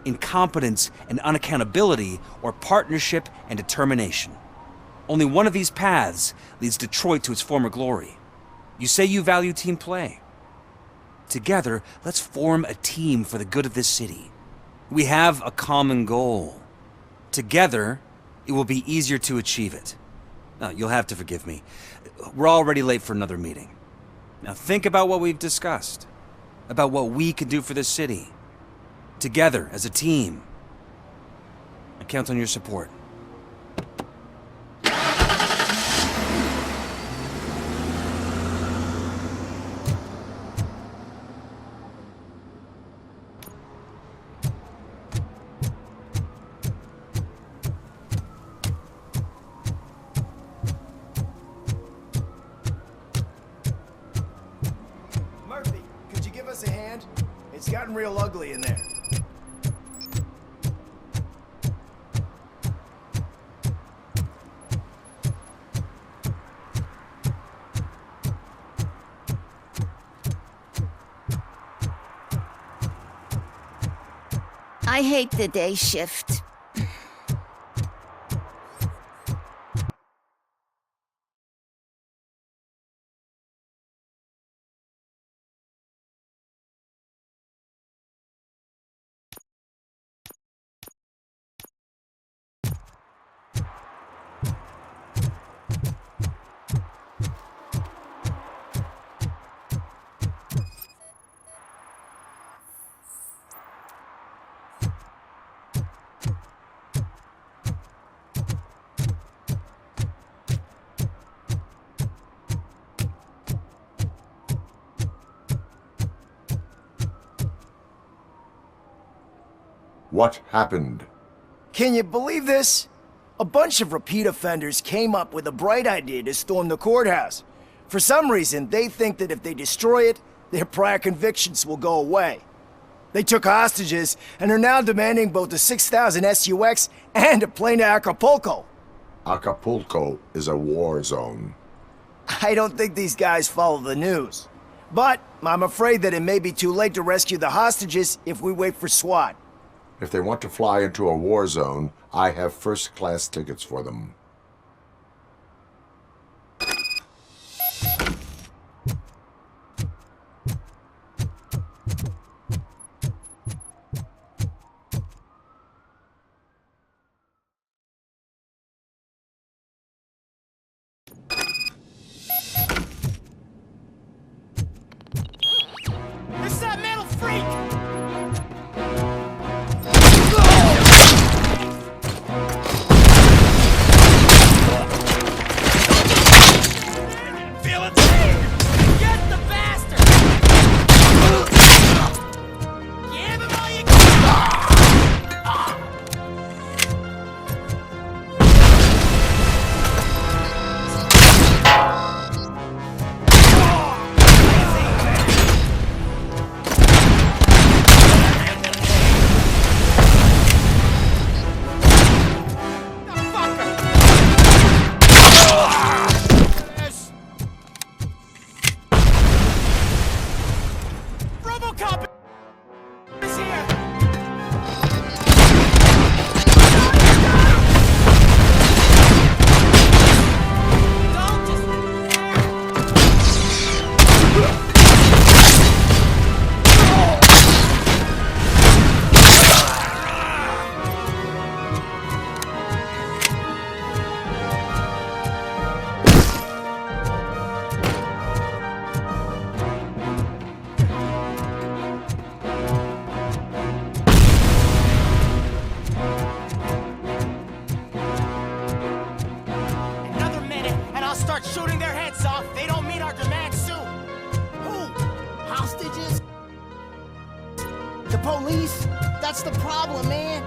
Incompetence and unaccountability, or partnership and determination. Only one of these paths leads Detroit to its former glory. You say you value team play. Together, let's form a team for the good of this city. We have a common goal. Together, it will be easier to achieve it. Now, you'll have to forgive me. We're already late for another meeting. Now think about what we've discussed. About what we can do for this city. Together, as a team. I count on your support. Could you give us a hand? It's gotten real ugly in there. I hate the day shift. What happened? Can you believe this? A bunch of repeat offenders came up with a bright idea to storm the courthouse. For some reason, they think that if they destroy it, their prior convictions will go away. They took hostages and are now demanding both a 6,000 SUX and a plane to Acapulco. Acapulco is a war zone. I don't think these guys follow the news. But I'm afraid that it may be too late to rescue the hostages if we wait for SWAT. If they want to fly into a war zone, I have first-class tickets for them. It's that metal freak! Robocop is here! Another minute, and I'll start shooting their heads off. They don't meet our demands soon. Who? Hostages? The police? That's the problem, man.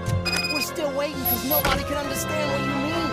We're still waiting because nobody can understand what you mean.